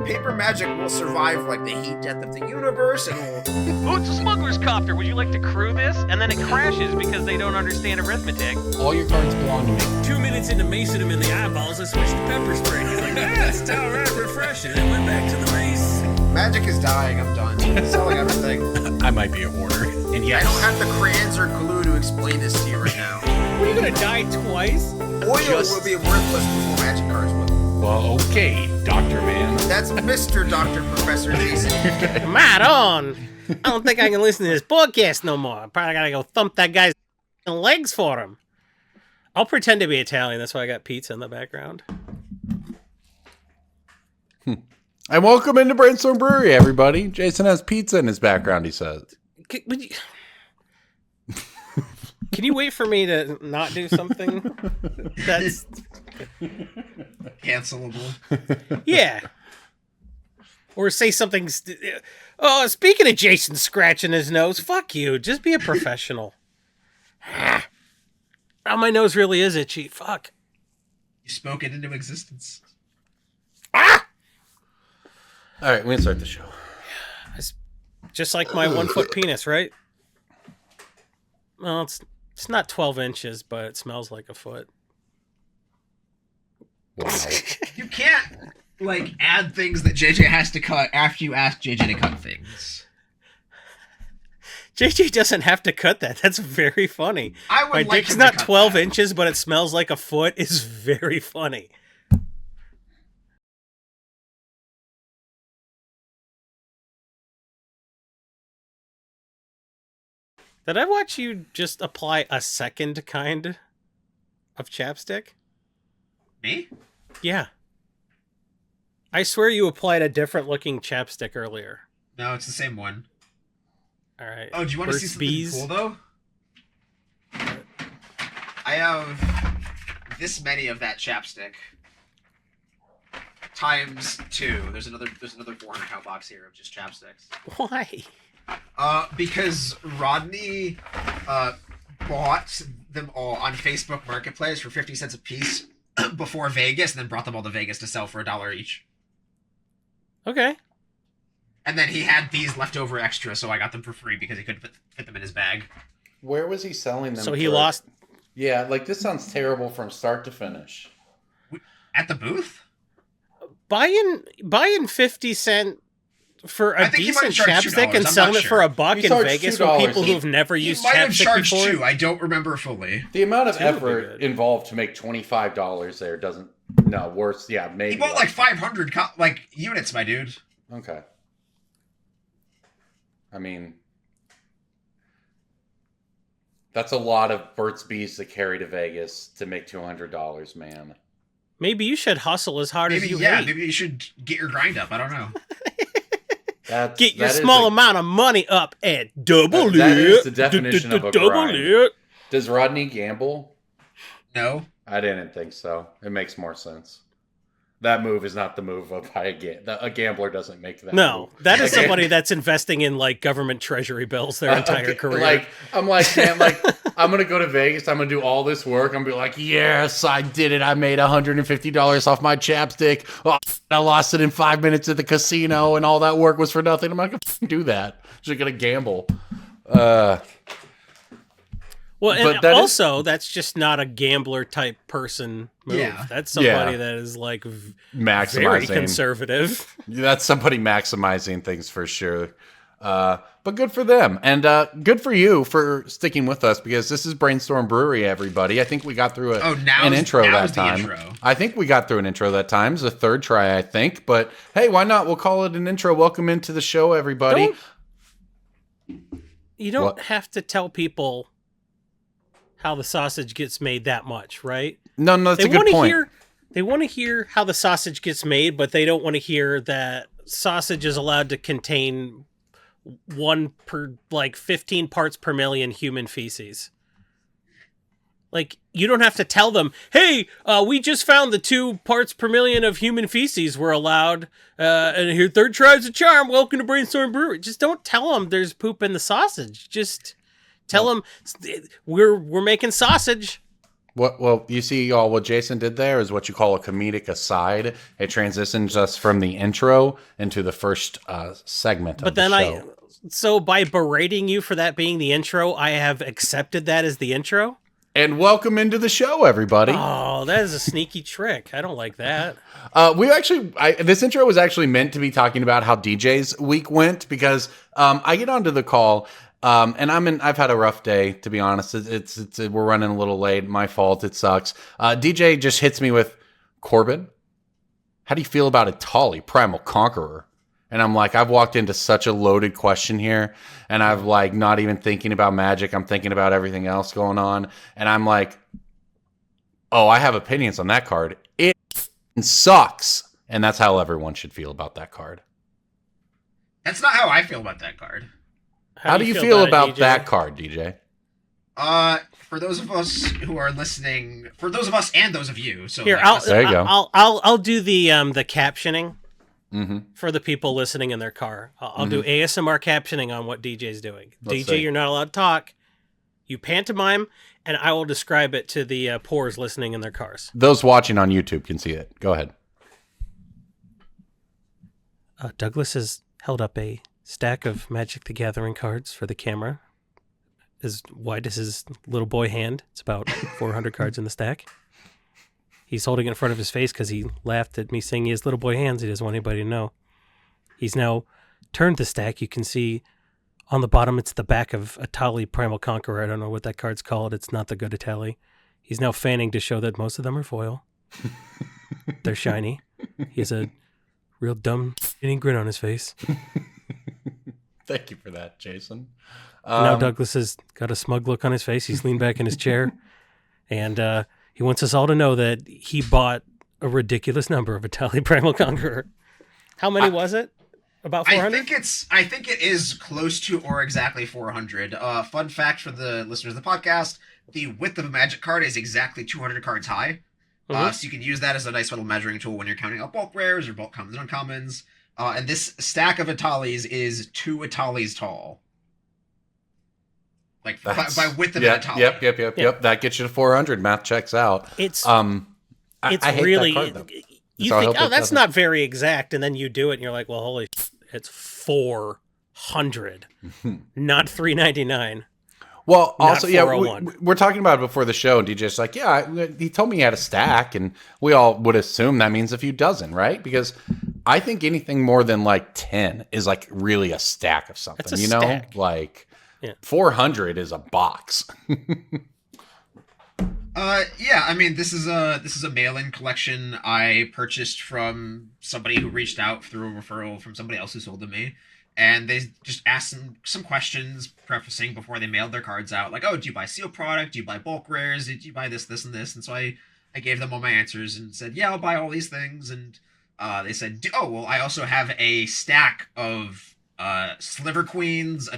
paper magic will survive like the heat death of the universe, and will... Oh, it's a smuggler's copter. Would you like to crew this? And then it crashes because they don't understand arithmetic. All your cards belong to me. 2 minutes into macing him in the eyeballs, I switched to pepper spray. He's like, it's all right, refreshing. And went back to the mace. Magic is dying. I'm done. Selling everything. I might be a hoarder. And yes, I don't have the crayons or glue to explain this to you right now. What, are you gonna die twice? Oil will be worthless before magic cards will. well, okay, Dr. Man. That's Mr. Dr. Professor Jason. Right on. I don't think I can listen to this podcast no more. I probably gotta go thump that guy's legs for him. I'll pretend to be Italian. That's why I got pizza in the background. And welcome into Brainstorm Brewery, everybody. Jason has pizza in his background, he says. Can you wait for me to not do something that's... Cancelable. Yeah. Or say something... Oh, speaking of Jason scratching his nose, fuck you. Just be a professional. Oh, my nose really is itchy. Fuck. You spoke it into existence. Ah! All right, we can start the show. It's just like my 1 foot penis, right? Well, it's not 12 inches, but it smells like a foot. Wow. You can't, like, add things that JJ has to cut after you ask JJ to cut things. JJ doesn't have to cut that. That's very funny. I would My like dick's him to not cut 12 that. inches, but it smells like a foot is very funny. Did I watch you just apply a second kind of chapstick? Me? Yeah. I swear you applied a different looking chapstick earlier. No, it's the same one. All right. Oh, do you want to see something cool, though? I have this many of that chapstick. Times 2. There's another 400 count box here of just chapsticks. Why? Because Rodney bought them all on Facebook Marketplace for 50 cents a piece before Vegas, and then brought them all to Vegas to sell for $1 each. Okay. And then he had these leftover extra, so I got them for free because he couldn't fit them in his bag. Where was he selling them? So he lost. Yeah, like this sounds terrible from start to finish. At the booth? Buying 50 cent for a I think he might decent charge chapstick $2. and I'm selling not it for sure. $1 He in charged Vegas $2. with people who've never He used might have chapstick charged before. 2. I don't remember fully. The amount of Two would be effort good. involved to make $25 there doesn't... No, worse. Yeah, maybe. He bought like 500 units, my dude. Okay. I mean... That's a lot of Burt's Bees to carry to Vegas to make $200, man. Maybe you should hustle as hard Maybe, as you yeah, hate. maybe you should get your grind up. I don't know. Get your small amount of money up and double That it. is the definition of a double grind. it. Does Rodney gamble? No. I didn't think so. It makes more sense. That move is not the move of a gambler doesn't make that No, move. that is Like, somebody that's investing in like government treasury bills their entire okay, career. Like, I'm like, man, like, I'm going to go to Vegas. I'm going to do all this work. I'm going to be like, yes, I did it. I made $150 off my chapstick. Oh, I lost it in 5 minutes at the casino and all that work was for nothing. I'm not going to do that. I'm just going to gamble. Well, But and that also, that's just not a gambler type person move. Yeah. That's somebody Yeah. that is like very Maximizing. conservative. That's somebody maximizing things for sure. But good for them. And good for you for sticking with us because this is Brainstorm Brewery, everybody. I think we got through an intro that time. Intro. I think we got through an intro that time. It's the third try, I think. But hey, why not? We'll call it an intro. Welcome into the show, everybody. You don't What? have to tell people how the sausage gets made that much, right? No, that's a good wanna point. They want to hear how the sausage gets made, but they don't want to hear that sausage is allowed to contain 15 parts per million human feces. Like, you don't have to tell them, hey, we just found the 2 parts per million of human feces were allowed, and here, third try's a charm, welcome to Brainstorm Brewery. Just don't tell them there's poop in the sausage. Just tell them we're making sausage. Well, you see, y'all, what Jason did there is what you call a comedic aside. It transitions us from the intro into the first segment of the show. So by berating you for that being the intro, I have accepted that as the intro? And welcome into the show, everybody. Oh, that is a sneaky trick. I don't like that. This intro was actually meant to be talking about how DJ's week went because I get onto the call and I've had a rough day, to be honest. We're running a little late. My fault. It sucks. DJ just hits me with, Corbin, how do you feel about Etali, Primal Conqueror? And I'm like, I've walked into such a loaded question here, and I've like not even thinking about Magic. I'm thinking about everything else going on. And I'm like, oh, I have opinions on that card. It sucks. And that's how everyone should feel about that card. That's not how I feel about that card. How do you feel about that card, DJ? For those of us who are listening, for those of us and those of you. So here, there you go. I'll do the captioning. Mm-hmm. For the people listening in their car. I'll do ASMR captioning on what DJ's doing. Let's DJ, see. You're not allowed to talk. You pantomime, and I will describe it to the poors listening in their cars. Those watching on YouTube can see it. Go ahead. Douglas has held up a stack of Magic the Gathering cards for the camera. As wide as his little boy hand. It's about 400 cards in the stack. He's holding it in front of his face because he laughed at me saying he has little boy hands. He doesn't want anybody to know. He's now turned the stack. You can see on the bottom, it's the back of Etali Primal Conqueror. I don't know what that card's called. It's not the good Etali. He's now fanning to show that most of them are foil. They're shiny. He has a real dumb grin on his face. Thank you for that, Jason. Now Douglas has got a smug look on his face. He's leaned back in his chair. And he wants us all to know that he bought a ridiculous number of Etali Primal Conqueror. How many was it? About 400? I think it is close to or exactly 400. Fun fact for the listeners of the podcast, the width of a Magic card is exactly 200 cards high. So you can use that as a nice little measuring tool when you're counting out bulk rares or bulk commons and uncommons. And this stack of Etalis is 2 Etalis tall. Like by width of an Etali. Yep. That gets you to 400. Math checks out. It's I hate really that card, you So I think, hope oh, it that's doesn't. not very exact, and then you do it, and you're like, well, holy shit, it's 400, not 399. Well, Not also, yeah, 401. we're talking about it before the show, and DJ's like, yeah, he told me he had a stack, and we all would assume that means a few dozen, right? Because I think anything more than like 10 is like really a stack of something, That's a you know? stack. Like, Yeah. 400 is a box. Yeah, I mean, this is a mail-in collection I purchased from somebody who reached out through a referral from somebody else who sold to me, and they just asked some questions, prefacing before they mailed their cards out, like, oh, do you buy seal product? Do you buy bulk rares? Did you buy this, and this? And so I gave them all my answers and said, yeah, I'll buy all these things, and they said, oh, well, I also have a stack of Sliver Queens,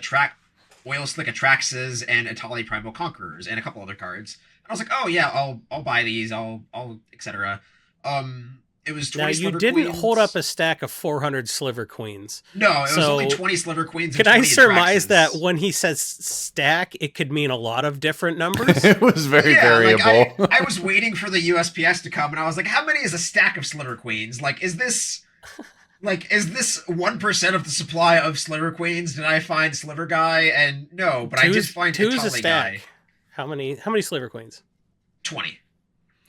Oil Slick Atraxes, and Etali Primal Conquerors, and a couple other cards. I was like, oh yeah, I'll buy these, I'll etc. It was 20 Now, you Sliver didn't Queens. hold up a stack of 400 Sliver Queens. No, it was So, only 20 Sliver Queens. Can and I 20 surmise Atraxes. that when he says stack, it could mean a lot of different numbers? It was very variable. Like I was waiting for the USPS to come, and I was like, how many is a stack of Sliver Queens? Like, is this 1% of the supply of Sliver Queens? Did I find Sliver Guy? And no, but I did find two's a Etali stack. Guy. How many Sliver Queens? 20.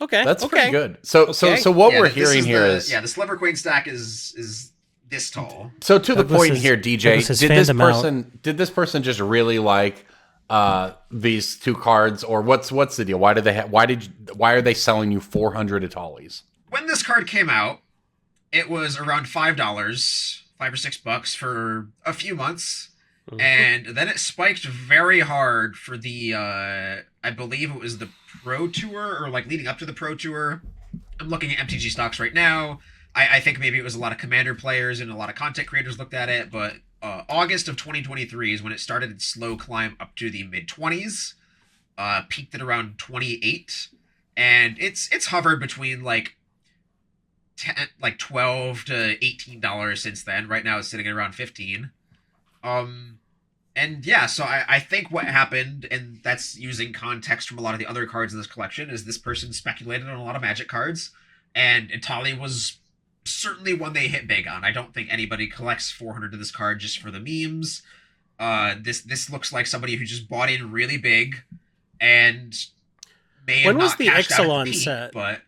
Okay, That's okay. pretty good. So Okay. what Yeah, we're this hearing here is the Sliver Queen stack is this tall. so to the Douglas point has- here, Douglas DJ. has fanned them out. Did this person just really like these two cards, or what's the deal? Why are they selling you 400 Etalis? When this card came out, it was around $5, $5 or $6 for a few months, and then it spiked very hard for the I believe it was the Pro Tour, or like leading up to the Pro Tour. I'm looking at MTGstocks right now. I think maybe it was a lot of Commander players and a lot of content creators looked at it, but August of 2023 is when it started its slow climb up to the mid-20s, peaked at around 28, and it's hovered between like $12 to $18 since then. Right now it's sitting at around 15. And yeah, so I think what happened, and that's using context from a lot of the other cards in this collection, is this person speculated on a lot of Magic cards, and Etali was certainly one they hit big on. I don't think anybody collects 400 of this card just for the memes. This looks like somebody who just bought in really big, and may have When was not the cashed out at the Ixalan peak, set? but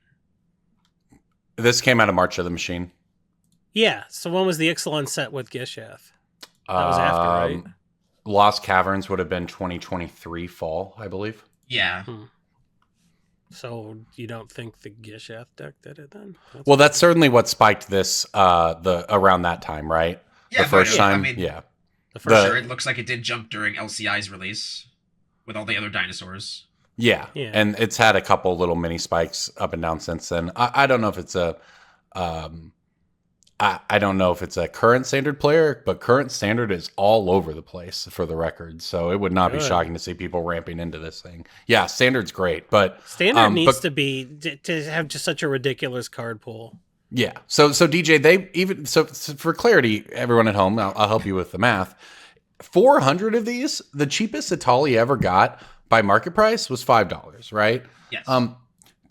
This came out of March of the Machine. Yeah. So when was the Ixalan set with Gishath? That was after, right? Lost Caverns would have been 2023 fall, I believe. yeah. So you don't think the Gishath deck did it then? Well, that's certainly what spiked this around that time, right? Yeah, The first but, time, I mean, yeah. The For first sure, it looks like it did jump during LCI's release with all the other dinosaurs. Yeah, Yeah. and it's had a couple little mini spikes up and down since then. I don't know if it's a, I don't know if it's a current standard player, but current standard is all over the place for the record. So it would not be Good. shocking to see people ramping into this thing. Yeah, standard's great, but Standard needs but- to be to have just such a ridiculous card pool. Yeah. So DJ, they even so for clarity, everyone at home, I'll help you with the math. 400 of these, the cheapest Etali ever got by market price was $5, right? Yes.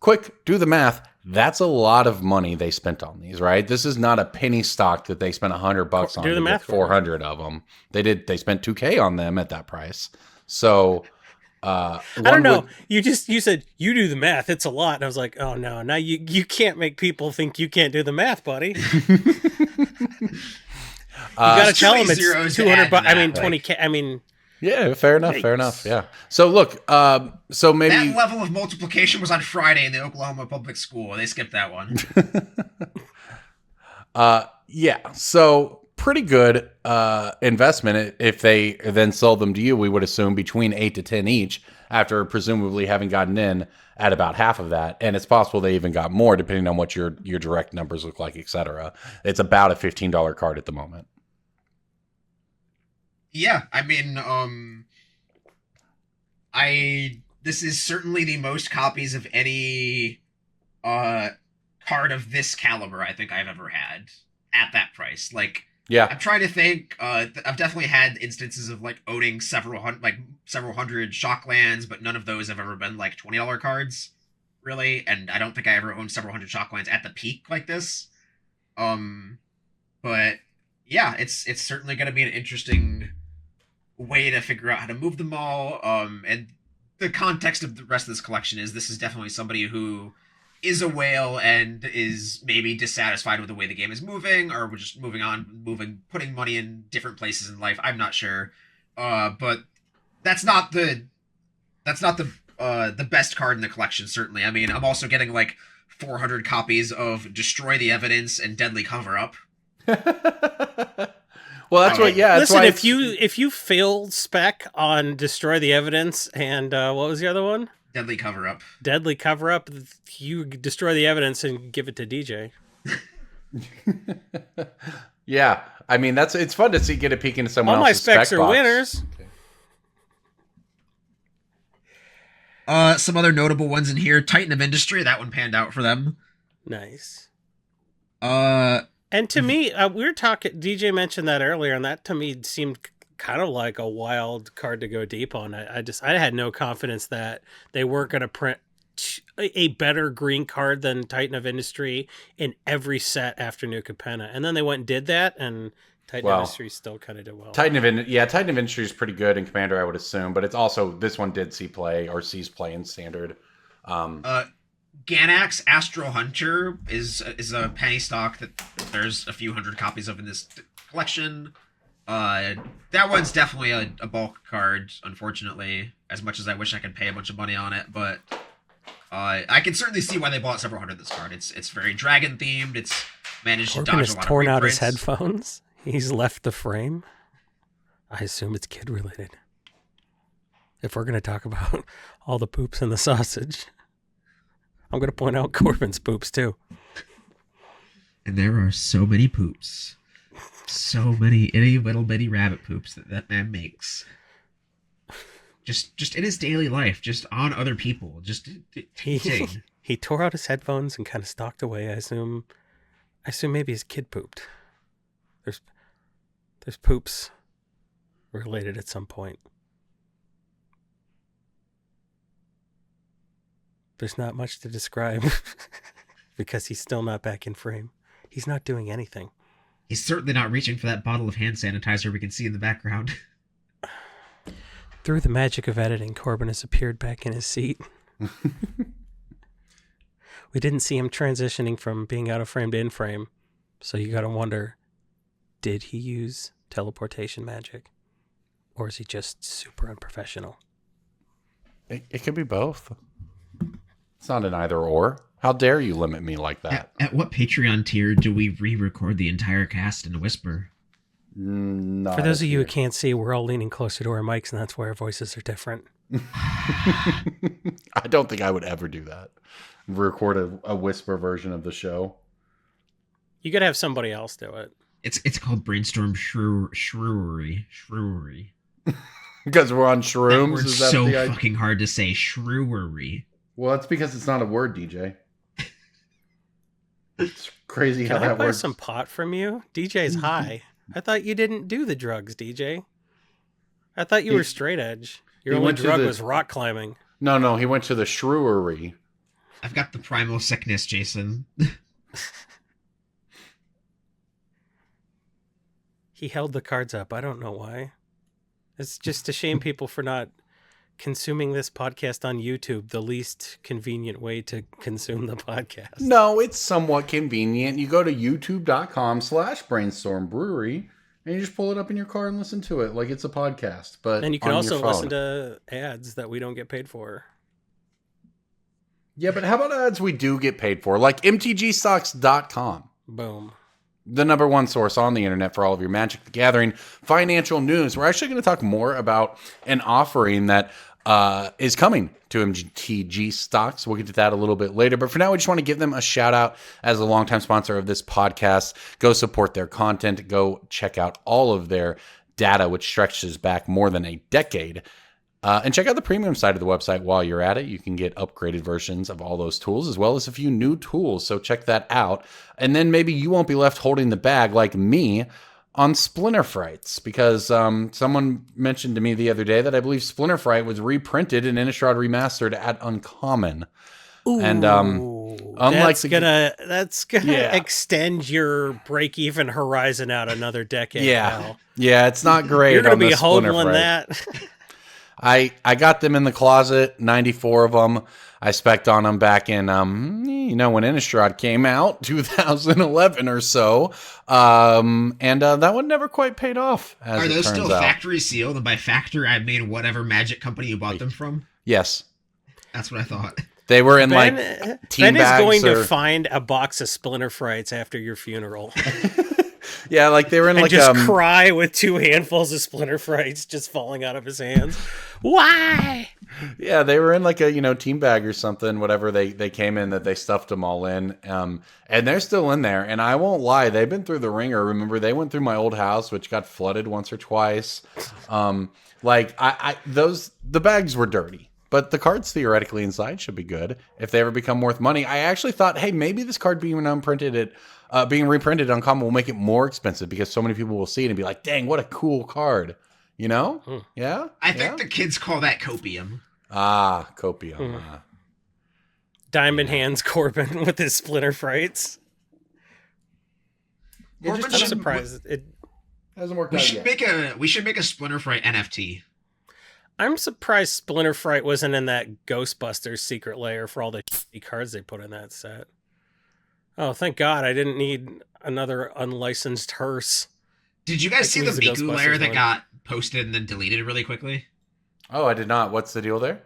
Quick, do the math. That's a lot of money they spent on these, right? This is not a penny stock that they spent $100 on. Do the to math get for me. 400 of them. They spent $2K on them at that price. So I don't know. You said you do the math. It's a lot. And I was like, oh no, now you can't make people think you can't do the math, buddy. You got to tell them Too many zeros it's to 200 add to bucks. I that, mean, like- 20K. I mean, Yeah, fair enough. Fair Yikes. enough. Yeah. So look, so maybe That level of multiplication was on Friday in the Oklahoma public school. They skipped that one. yeah. So pretty good investment if they then sold them to you. We would assume between 8 to 10 each, after presumably having gotten in at about half of that, and it's possible they even got more depending on what your direct numbers look like, etc. It's about a $15 card at the moment. Yeah, I mean, this is certainly the most copies of any card of this caliber I think I've ever had at that price. Like, Yeah. I'm trying to think. I've definitely had instances of like owning several hundred Shocklands, but none of those have ever been like $20 cards, really. And I don't think I ever owned several hundred Shocklands at the peak like this. But yeah, it's certainly going to be an interesting way to figure out how to move them all. And the context of the rest of this collection is this is definitely somebody who is a whale and is maybe dissatisfied with the way the game is moving, or we're just putting money in different places in life. I'm not sure. But that's not the best card in the collection, certainly. I mean, I'm also getting like 400 copies of Destroy the Evidence and Deadly Cover-Up. Well, that's what. Yeah. That's listen, why if you fail spec on Destroy the Evidence and what was the other one? Deadly Cover-Up. Deadly Cover Up. You destroy the evidence and give it to DJ. Yeah, I mean it's fun to see get a peek into someone All my else's specs spec are box. winners. Some other notable ones in here. Titan of Industry, that one panned out for them. Nice. And to me, we were talking. DJ mentioned that earlier, and that to me seemed kind of like a wild card to go deep on. I had no confidence that they weren't going to print a better green card than Titan of Industry in every set after New Capenna, and then they went and did that, and Titan of Industry still kind of did well. Titan of Industry is pretty good in Commander, I would assume, but it's also this one did sees play in Standard. Ganax Astro Hunter is a penny stock that there's a few hundred copies of in this collection. That one's definitely a bulk card, unfortunately, as much as I wish I could pay a bunch of money on it, but I can certainly see why they bought several hundred of this card. It's very dragon themed. It's managed Corbin to dodge has a lot torn of out his reprints. headphones. He's left the frame. I assume it's kid related. If we're going to talk about all the poops in the sausage, I'm going to point out Corbin's poops too. And there are so many poops. So many itty little bitty rabbit poops that man makes. Just in his daily life, just on other people, just He tore out his headphones and kind of stalked away. I assume maybe his kid pooped. There's poops related at some point. There's not much to describe because he's still not back in frame. He's not doing anything. He's certainly not reaching for that bottle of hand sanitizer we can see in the background. Through the magic of editing, Corbin has appeared back in his seat. We didn't see him transitioning from being out of frame to in frame, so you gotta wonder, did he use teleportation magic? Or is he just super unprofessional? It could be both. It's not an either or. How dare you limit me like that? At what Patreon tier do we re-record the entire cast in a whisper? Not For those of you who here. can't see, we're all leaning closer to our mics, and that's why our voices are different. I don't think I would ever do that. Record a whisper version of the show. You could have somebody else do it. It's called Brainstorm Shrewery. Because we're on That shrooms? word's Is that so the idea? fucking hard to say. Shrewery. Well, that's because it's not a word, DJ. It's crazy Can how I that buy works. some pot from you? DJ's high. I thought you didn't do the drugs, DJ. I thought you He- were straight edge. Your he only went to drug the- was rock climbing. No, he went to the shrewery. I've got the primal sickness, Jason. He held the cards up. I don't know why. It's just to shame people for not consuming this podcast on YouTube, the least convenient way to consume the podcast. No, it's somewhat convenient. You go to youtube.com/brainstorm brewery and you just pull it up in your car and listen to it like it's a podcast. But And you can on also your phone. listen to ads that we don't get paid for. Yeah, but how about ads we do get paid for? Like MTGstocks.com. Boom. The number one source on the internet for all of your Magic the Gathering financial news. We're actually going to talk more about an offering that is coming to MTG Stocks. We'll get to that a little bit later. But for now, we just want to give them a shout out as a longtime sponsor of this podcast. Go support their content. Go check out all of their data, which stretches back more than a decade. And check out the premium side of the website while you're at it. You can get upgraded versions of all those tools, as well as a few new tools. So check that out. And then maybe you won't be left holding the bag like me on Splinterfrights, because someone mentioned to me the other day that I believe Splinterfright was reprinted and Innistrad remastered at Uncommon. Ooh, And, unlike that's gonna Yeah. extend your break-even horizon out another decade. Yeah, it's not great. You're gonna on the be hodling Splinterfright. that. I got them in the closet, 94 of them. I spec'd on them back in, when Innistrad came out, 2011 or so. And that one never quite paid off, as Are it those turns still out. factory sealed? And by factory, I mean whatever magic company you bought them from? Yes. That's what I thought. They were in Ben, team Ben is bags going or- to find a box of Splinterfrights after your funeral Yeah, they were in and just cry with 2 handfuls of Splinterfrights just falling out of his hands. Why? yeah, they were in a, team bag or something, whatever they came in that they stuffed them all in. And they're still in there. And I won't lie, they've been through the ringer. Remember, they went through my old house, which got flooded once or twice. The bags were dirty. But the cards theoretically inside should be good if they ever become worth money. I actually thought, hey, maybe this card being reprinted on Common will make it more expensive because so many people will see it and be like, dang, what a cool card. You know? Yeah? I think the kids call that copium. Ah, copium. Diamond Hands Corbin with his Splinterfrights. Corbin I'm should- surprised. Hasn't worked We out should yet. make a Splinterfright NFT. I'm surprised Splinterfright wasn't in that Ghostbusters secret layer for all the cards they put in that set. Oh, thank God I didn't need another unlicensed hearse. Did you guys see the the Miku Ghostbusters layer that one. got posted and then deleted really quickly? Oh, I did not. What's the deal there?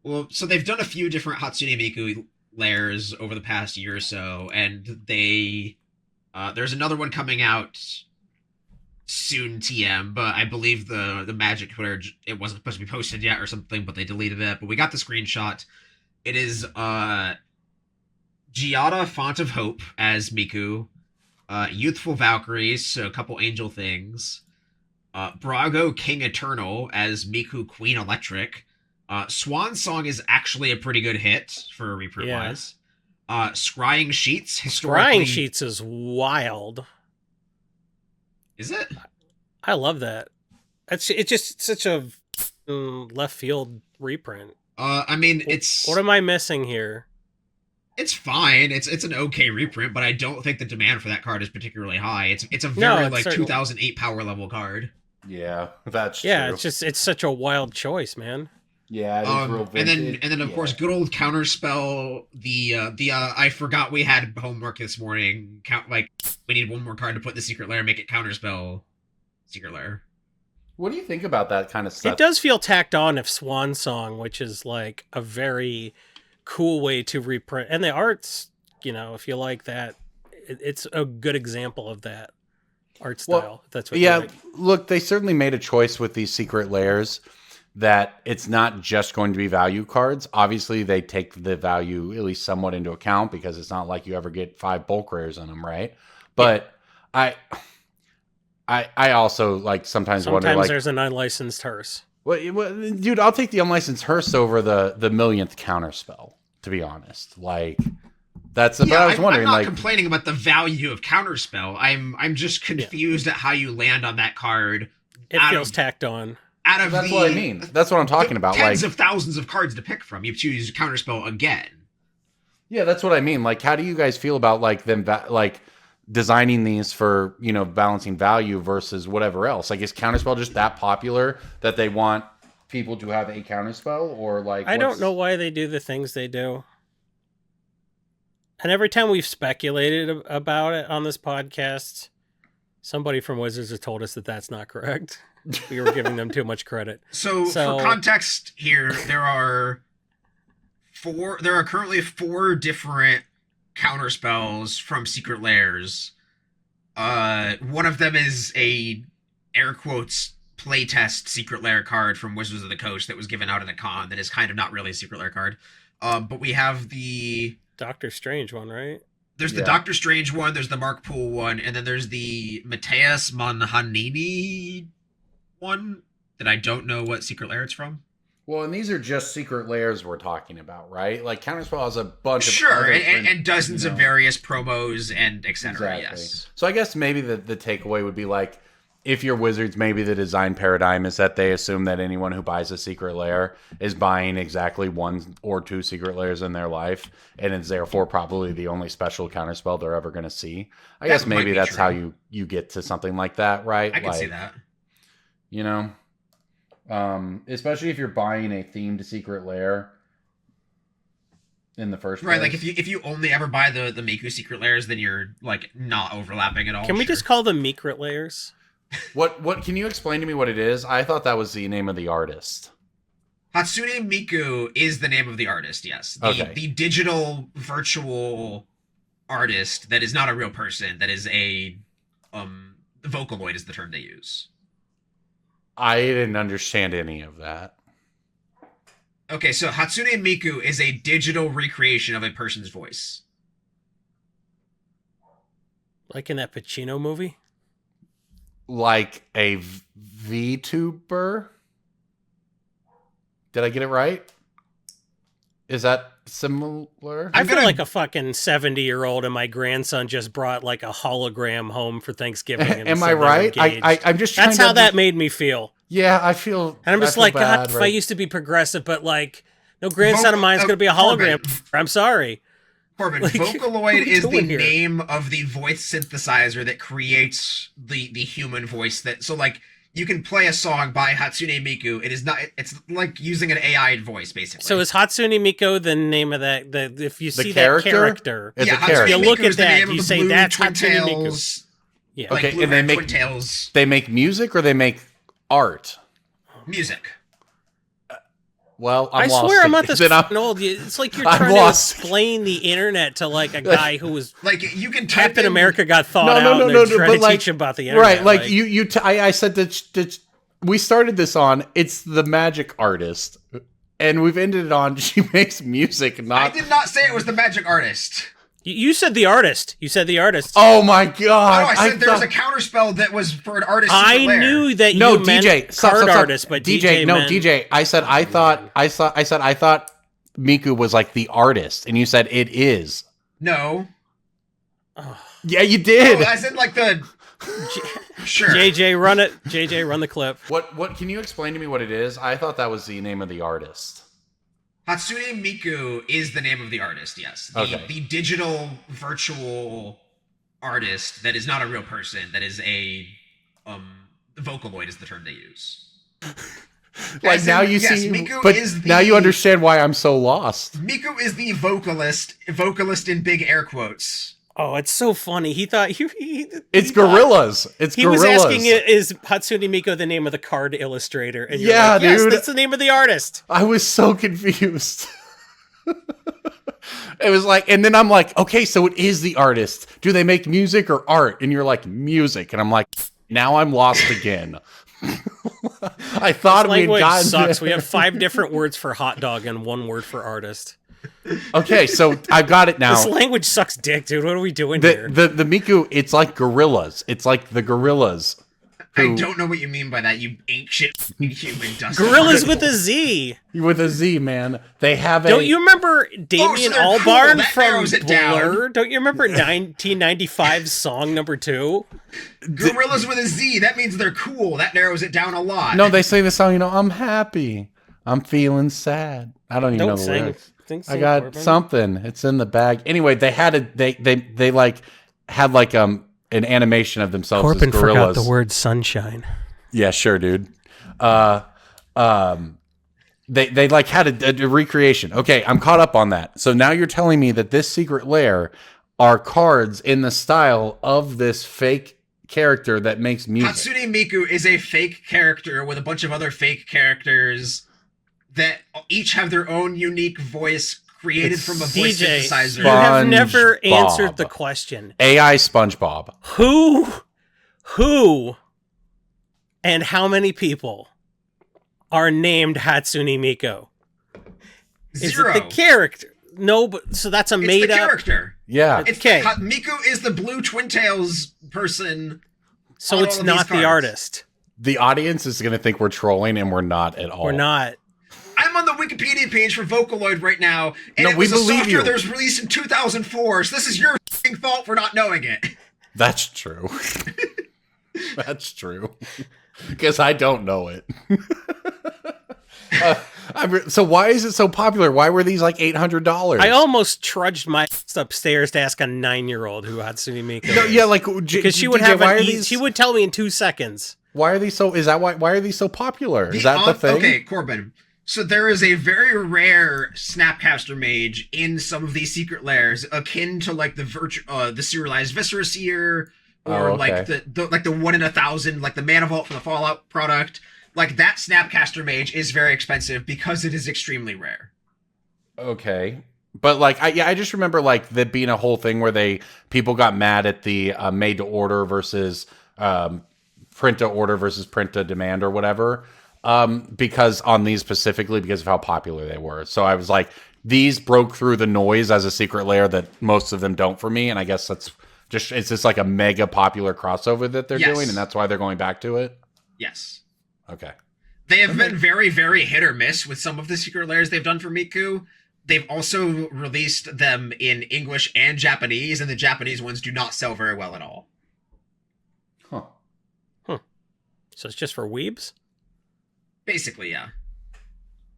Well, so they've done a few different Hatsune Miku layers over the past year or so, and there's another one coming out soon, TM, but I believe the Magic Twitter, it wasn't supposed to be posted yet or something, but they deleted it. But we got the screenshot. It is Giada, Font of Hope as Miku, Youthful Valkyries, so a couple angel things, Brago, King Eternal as Miku, Queen Electric. Swan Song is actually a pretty good hit for a reprint wise. Scrying Sheets, historically... Scrying Sheets is wild. Is it? I love that. It's just such a left field reprint. I mean, it's What am I missing here? it's fine. It's an okay reprint, but I don't think the demand for that card is particularly high. It's a very it's like certainly- 2008 power level card. Yeah, that's Yeah, true. it's such a wild choice, man. Yeah, it is real vintage. And then of course, good old counterspell. The I forgot we had homework this morning. We need one more card to put in the secret lair. Make it counterspell secret lair. What do you think about that kind of stuff? It does feel tacked on if Swan Song, which is like a very cool way to reprint, and the art's, if you like that, it's a good example of that art style. Well, if that's what yeah, you like. look, they certainly made a choice with these secret layers that it's not just going to be value cards. Obviously, they take the value at least somewhat into account because it's not like you ever get 5 bulk rares on them, right? But I also like sometimes wonder, like, there's an unlicensed hearse. well, dude, I'll take the unlicensed hearse over the millionth counterspell, to be honest. Like, that's what I was wondering. I'm not like, complaining about the value of counterspell. I'm just confused at how you land on that card. It feels tacked on. Out of that's what I mean. That's what I'm talking about. Tens Like, of thousands of cards to pick from. You choose counterspell again. yeah, that's what I mean. Like, how do you guys feel about like them like designing these for, balancing value versus whatever else? Like, is counterspell just that popular that they want people to have a counterspell, or like I don't know why they do the things they do. And every time we've speculated about it on this podcast, somebody from Wizards has told us that that's not correct. We were giving them too much credit. So for context here, there are currently 4 different counterspells from secret lairs. One of them is a air quotes playtest secret lair card from Wizards of the Coast that was given out at a con that is kind of not really a secret lair card. But we have the Doctor Strange one, right? There's the Doctor Strange one, there's the Mark Poole one, and then there's the Mateus Manhanini one that I don't know what secret lair it's from. Well, and these are just secret layers we're talking about, right? Like, counterspell has a bunch of Sure, other and dozens of various promos and etc. Exactly. Yes. So I guess maybe the takeaway would be like, if you're Wizards, maybe the design paradigm is that they assume that anyone who buys a secret lair is buying exactly 1 or 2 secret lairs in their life, and it's therefore probably the only special counterspell they're ever going to see. I guess maybe that's how you get to something like that, right? I can see that. Especially if you're buying a themed secret lair in the first place. Right, like if you only ever buy the Miku secret lairs, then you're like not overlapping at all. Can we just call them Meekrit layers? What can you explain to me what it is? I thought that was the name of the artist. Hatsune Miku is the name of the artist, yes. The digital virtual artist that is not a real person, that is a vocalloid is the term they use. I didn't understand any of that. Okay, so Hatsune Miku is a digital recreation of a person's voice. Like in that Pacino movie? Like a VTuber? Did I get it right? Is that similar? I feel like a fucking 70-year-old and my grandson just brought like a hologram home for Thanksgiving. And Am I right? I'm just trying That's how that made me feel. Yeah, I feel. And I'm just like, God, if I used to be progressive, but like, no grandson of mine is going to be a hologram. Corbin. I'm sorry. Corbin, Like, Vocaloid is the here? name of the voice synthesizer that creates the human voice. So like you can play a song by Hatsune Miku. It is not. It's like using an AI voice, basically. So is Hatsune Miku the name of that? If you see character? that character, It's a Hatsune character. You look Miku at is the that, name of you the say blue that's Twin Hatsune Miku. Tails, yeah. like Okay, blue and they red make- Twin Tails They make music or they make art? music. Well, I I'm lost. swear I'm not this Then fucking old. It's like you're I'm trying lost. to explain the internet to like a guy who was Like you can type Captain in, America got thawed out and they're trying to teach him about the internet. Right, like I said that we started this on, it's the magic artist, and we've ended it on, she makes music, I not... did not say it was the magic artist. You said the artist. You said the artist. Oh my god! No, I said there was a counterspell that was for an artist. I secret lair. knew that you No, meant DJ, stop, card stop, stop. artist, but DJ, no, meant... DJ. I said I thought Miku was like the artist, and you said it is. No. Oh. Yeah, you did. Oh, as in like the Sure. JJ, run it. JJ, run the clip. What can you explain to me what it is? I thought that was the name of the artist. Hatsune Miku is the name of the artist, yes. The digital virtual artist that is not a real person, that is a vocalloid is the term they use. Like now you yes, see, Miku but is now you understand why I'm so lost. Miku is the vocalist in big air quotes. Oh, it's so funny. He thought It's gorillas. It's he gorillas. was asking, is Hatsune Miku the name of the card illustrator? And you're Yeah, like, yes, dude. that's the name of the artist. I was so confused. It was like, and then I'm like, okay, so it is the artist. Do they make music or art? And you're like, music. And I'm like, now I'm lost again. I thought we had Language gotten sucks. there. We have 5 different words for hot dog and 1 word for artist. Okay, so I've got it now. This language sucks dick, dude. What are we doing here? The Miku, it's like gorillas. It's like the gorillas. I don't know what you mean by that, you ancient human dust. Gorillas with a Z. With a Z, man. They have a... Don't you remember Damien they're cool. Albarn That from narrows it down. Blur? Don't you remember 1995's song number 2? Gorillas with a Z, that means they're cool. That narrows it down a lot. No, they say the song, I'm happy. I'm feeling sad. I don't even know Don't the sing. lyrics. Sing, I got Corbin. something. It's in the bag. Anyway, they had they like had like an animation of themselves Corbin as gorillas. forgot the word sunshine. Yeah, sure, dude. They like had a recreation. Okay, I'm caught up on that. So now you're telling me that this secret lair are cards in the style of this fake character that makes music. Hatsune Miku is a fake character with a bunch of other fake characters that each have their own unique voice created from a voice DJ, synthesizer. you have never SpongeBob. answered the question. AI SpongeBob. Who, and how many people are named Hatsune Miku? Is Zero. it the character? No, but so that's a It's made the up. character. Yeah. It's Okay. Miku is the blue Twin Tails person. So on it's all of not these the cards. artist. The audience is going to think we're trolling, and we're not at all. We're not. I'm on the Wikipedia page for Vocaloid right now, and No, it we was a believe software you. that was released in 2004, so this is your f***ing fault for not knowing it. That's true. That's true. Because I don't know it. So why is it so popular? Why were these like $800? I almost trudged my ass upstairs to ask a 9-year-old who Hatsune Miku No, is. yeah, like because she would DJ, have why are an these, she would tell me in 2 seconds. Why are these so? Is that why are these so popular? Is that the thing? Okay, Corbin. So there is a very rare Snapcaster mage in some of these secret lairs, akin to like the serialized Viscera Seer, or like the 1 in 1,000, like the Mana Vault from the Fallout product. Like that Snapcaster mage is very expensive because it is extremely rare. Okay. But like, I just remember like that being a whole thing where people got mad at the made to order versus print to order versus print to demand or whatever. Because on these specifically, because of how popular they were. So I was like, these broke through the noise as a secret lair that most of them don't for me. And I guess it's just like a mega popular crossover that they're doing. And that's why they're going back to it. Yes. Okay. They have been very, very hit or miss with some of the secret lairs they've done for Miku. They've also released them in English and Japanese, and the Japanese ones do not sell very well at all. Huh. So it's just for weebs? Basically, yeah.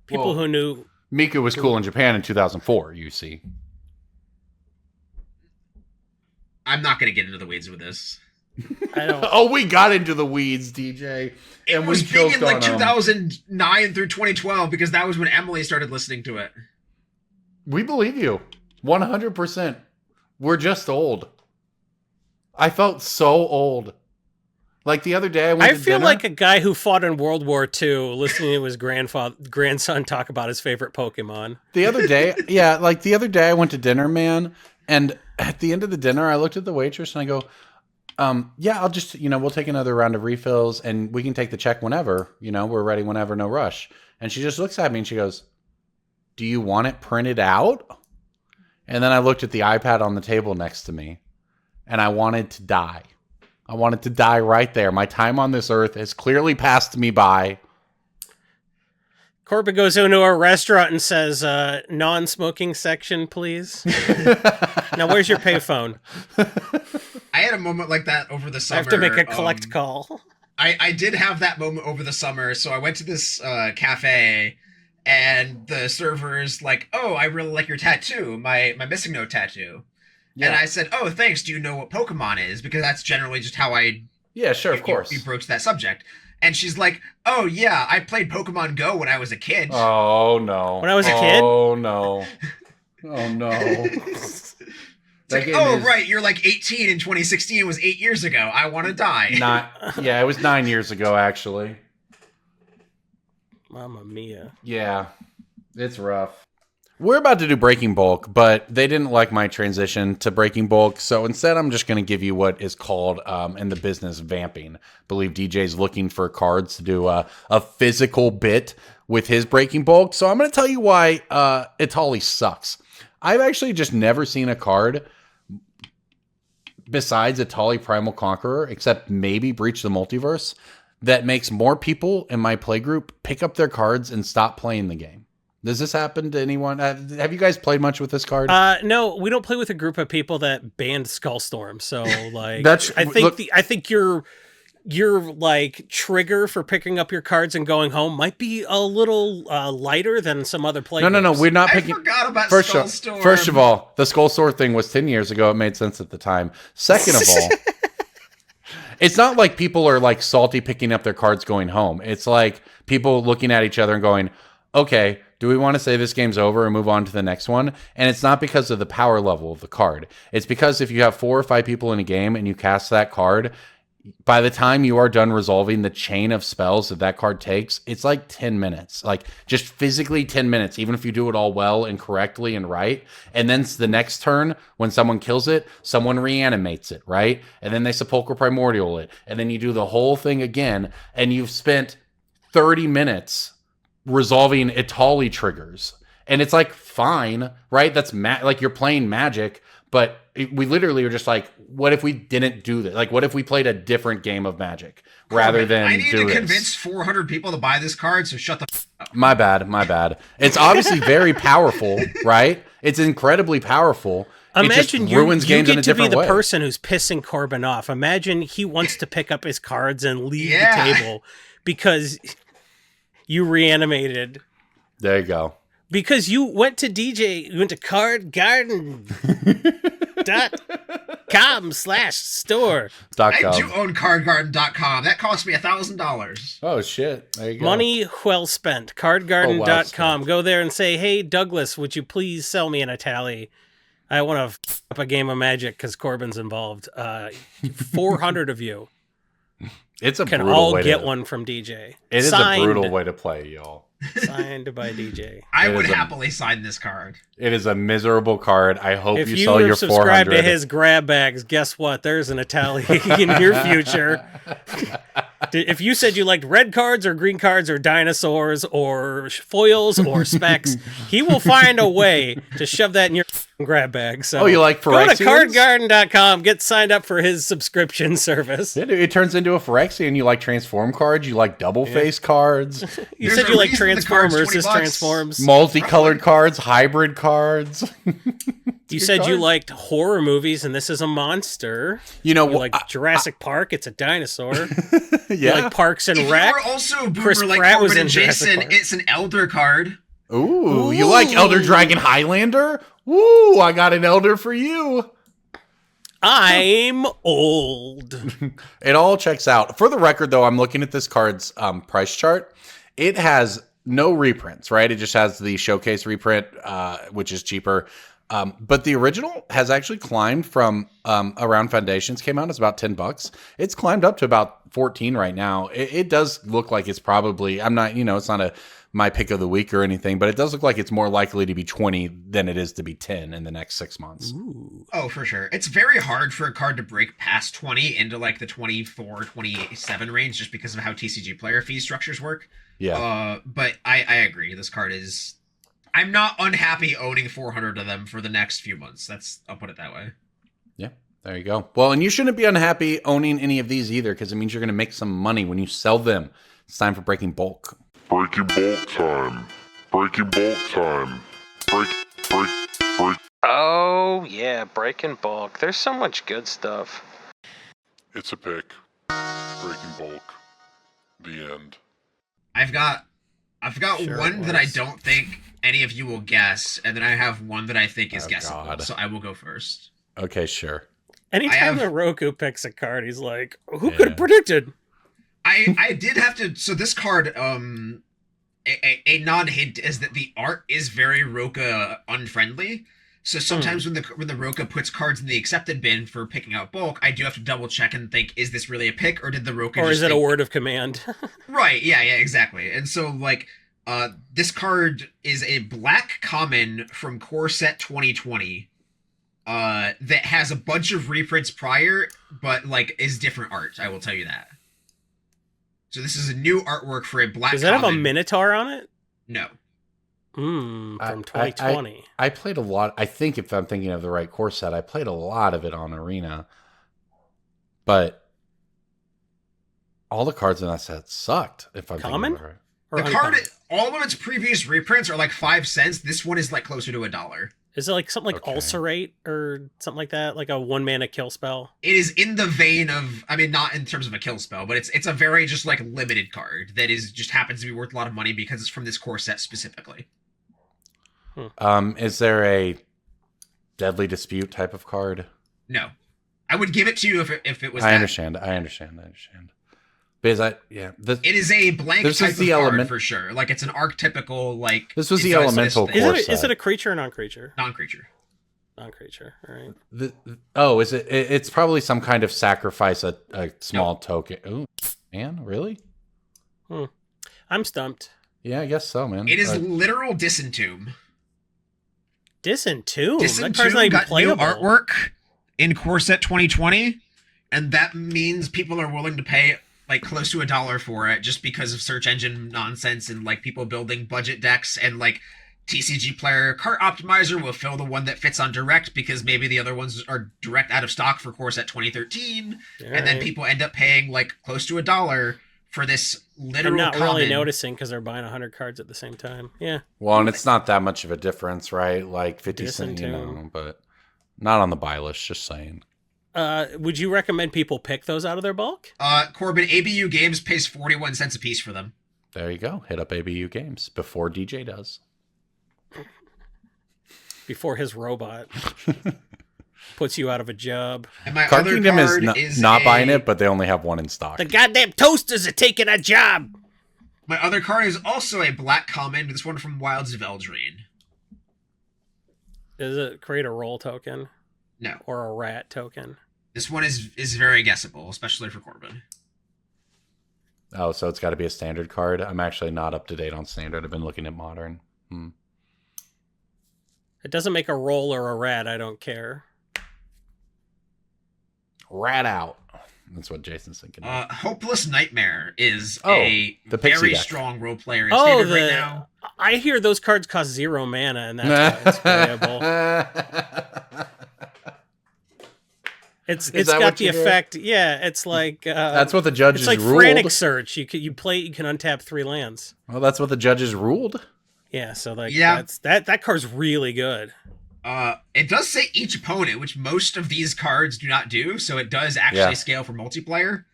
People who knew Miku was cool in Japan in 2004, you see. I'm not going to get into the weeds with this. I don't Oh, we got into the weeds, DJ. It was big in like 2009 through 2012 because that was when Emily started listening to it. We believe you. 100%. We're just old. I felt so old. Like the other day I went I to feel dinner. like a guy who fought in World War II listening to his grandson talk about his favorite Pokemon. The other day, yeah, like the other day I went to dinner, man, and at the end of the dinner I looked at the waitress and I go, yeah, I'll just, we'll take another round of refills and we can take the check whenever, we're ready whenever, no rush. And she just looks at me and she goes, do you want it printed out? And then I looked at the iPad on the table next to me and I wanted to die. I wanted to die right there. My time on this earth has clearly passed me by. Corbin goes into a restaurant and says, non-smoking section, please. Now, where's your payphone? I had a moment like that over the I summer. have to make a collect call. I did have that moment over the summer, so I went to this cafe, and the server's like, "Oh, I really like your tattoo, my Missing Note tattoo." Yeah. And I said, "Oh, thanks. Do you know what Pokemon is?" Because that's generally just how I Yeah, sure, of course. we broach that subject. And she's like, "Oh yeah, I played Pokemon Go when I was a kid." Oh no. When I was a kid? Oh no. Oh no. It's like, right, you're like 18 and 2016 was 8 years ago. I want to die. Yeah, it was 9 years ago actually. Mamma mia. Yeah, it's rough. We're about to do Breaking Bulk, but they didn't like my transition to Breaking Bulk, so instead I'm just going to give you what is called, in the business, vamping. I believe DJ's looking for cards to do a physical bit with his Breaking Bulk, so I'm going to tell you why Etali sucks. I've actually just never seen a card besides Etali Primal Conqueror, except maybe Breach the Multiverse, that makes more people in my playgroup pick up their cards and stop playing the game. Does this happen to anyone? Have you guys played much with this card? No, we don't play with a group of people that banned Skullstorm. So like, I think your like trigger for picking up your cards and going home might be a little lighter than some other players. No, we're not picking. I forgot about Skullstorm. First of all, the Skullstorm thing was 10 years ago. It made sense at the time. Second of all, it's not like people are like salty picking up their cards going home. It's like people looking at each other and going, okay, do we want to say this game's over and move on to the next one? And it's not because of the power level of the card. It's because if you have 4 or 5 people in a game and you cast that card, by the time you are done resolving the chain of spells that card takes, it's like 10 minutes. Like, just physically 10 minutes, even if you do it all well and correctly and right. And then the next turn, when someone kills it, someone reanimates it, right? And then they Sepulchral Primordial it. And then you do the whole thing again, and you've spent 30 minutes resolving Etali triggers. And it's like, fine, right? That's like you're playing Magic, but we literally are just like, what if we didn't do this? Like, what if we played a different game of Magic rather than I need do to this? convince 400 people to buy this card, so shut the up. My bad. It's obviously very powerful, right? It's incredibly powerful. Imagine it just ruins games you in a get to be different the way. person who's pissing Corbin off. Imagine he wants to pick up his cards and leave the table because you reanimated. There you go. Because you went to cardgarden.com/store. I do own cardgarden.com. That cost me $1,000. Oh, shit. There you go. Money well spent. Cardgarden.com. well spent. Go there and say, hey, Douglas, would you please sell me an Etali? I want to f up a game of Magic because Corbin's involved. 400 of you It's a can brutal all way get to, one from DJ. It is Signed. a brutal way to play, y'all. Signed by DJ. I would happily sign this card. It is a miserable card. I hope If you you sell your subscribe 400. to his grab bags, guess what? There's an Etali in your future. If you said you liked red cards or green cards or dinosaurs or foils or specs, he will find a way to shove that in your grab bag. So you like go to Phyrexians? cardgarden.com, get signed up for his subscription service. It turns into a Phyrexian. You like transform cards. You like double face cards. You There's said a you like reason the card's Transformers. This $20. transforms. Multicolored cards. Hybrid cards. You said you liked horror movies, and this is a monster. You know, You like Jurassic Park, it's a dinosaur. You yeah. like Parks and If you Rec. were also a Chris boomer like Pratt was Corbin in and Jurassic Jason, Park. it's an Elder card. Ooh, you like Elder Dragon Highlander? Ooh, I got an Elder for you. I'm old. It all checks out. For the record, though, I'm looking at this card's price chart. It has no reprints, right? It just has the showcase reprint, which is cheaper. But the original has actually climbed from around Foundations came out. It's about $10. It's climbed up to about 14 right now. It does look like it's probably, I'm not, it's not my pick of the week or anything, but it does look like it's more likely to be 20 than it is to be 10 in the next 6 months. Ooh. Oh, for sure. It's very hard for a card to break past 20 into like the 24, 27 range just because of how TCG player fee structures work. Yeah. But I agree. This card is... I'm not unhappy owning 400 of them for the next few months. I'll put it that way. Yeah, there you go. Well, and you shouldn't be unhappy owning any of these either, because it means you're going to make some money when you sell them. It's time for Breaking Bulk. Breaking bulk time. Breaking bulk time. Break. Oh, yeah, Breaking Bulk. There's so much good stuff. It's a pick. Breaking bulk. The end. I've got Sure one it that I was. don't think any of you will guess, and then I have one that I think is Oh, guessable. God. So I will go first. Okay, sure. Anytime have- the Roku picks a card, he's like, "Who Yeah. could have predicted?" I did have to. So this card, a non-hint is that the art is very Roka unfriendly. So sometimes when the Roka puts cards in the accepted bin for picking out bulk, I do have to double check and think, is this really a pick, or did the Roka? Or just is it a think- word of command? Right, yeah, exactly. And so, like, this card is a black common from Core Set 2020 that has a bunch of reprints prior, but, like, is different art, I will tell you that. So this is a new artwork for a black Does that have a common. Minotaur on it? No. From I- 2020. I played a lot. I think if I'm thinking of the right core set, I played a lot of it on Arena. But all the cards in that set sucked, if I'm Common? thinking of it right. Or The card, uncommon? all of its previous reprints are like 5 cents. This one is, like, closer to $1. Is it like something like Okay. Ulcerate or something like that? Like a 1-mana kill spell? It is in the vein of, I mean, not in terms of a kill spell, but it's a very just, like, limited card that is just happens to be worth a lot of money because it's from this core set specifically. Is there a Deadly Dispute type of card? No. I would give it to you if it was I that. understand. Because It is a blank This type is of the card element- for sure. Like, it's an archetypical, like... This was it the does elemental this Is thing. core it, is set. it a creature or non-creature? Non-creature. Non-creature, all right. Is it? It's probably some kind of sacrifice, a small token. Ooh, man, really? I'm stumped. Yeah, I guess so, man. It is literal Disentomb. Disentomb? That card's not Disentomb even got new playable. artwork in Core Set 2020, and that means people are willing to pay, like, close to $1 for it just because of search engine nonsense and, like, people building budget decks and, like, TCG player cart optimizer will fill the one that fits on direct because maybe the other ones are direct out of stock for Core Set 2013, and then people end up paying, like, close to $1 for this literal I'm not common. really noticing because they're buying 100 cards at the same time. Yeah. Well, and it's not that much of a difference, right? Like 50 cents, Disentomb. but not on the buy list, just saying. Would you recommend people pick those out of their bulk? Corbin, ABU Games pays 41 cents a piece for them. There you go. Hit up ABU Games before DJ does. Before his robot puts you out of a job. And my Card other Kingdom card is is not a- buying it, but they only have one in stock. The goddamn toasters are taking a job. My other card is also a black common. This one from Wilds of Eldraine. Does it create a roll token No, or a rat token? this one is very guessable, especially for Corbin. Oh, so it's got to be a standard card. I'm actually not up to date on standard. I've been looking at modern. It doesn't make a roll or a rat. I don't care. Rat out. That's what Jason's thinking. Hopeless Nightmare is Oh, a the Pixie very deck. strong role player in Oh, standard right now. I hear those cards cost 0 mana, and that's why it's playable. It's that got what the you did? effect. Yeah, it's like That's what the judges it's like ruled. frantic search. You can untap 3 lands. Well, that's what the judges ruled. Yeah, so like Yeah. that card's really good. It does say each opponent, which most of these cards do not do, so it does actually Yeah. scale for multiplayer.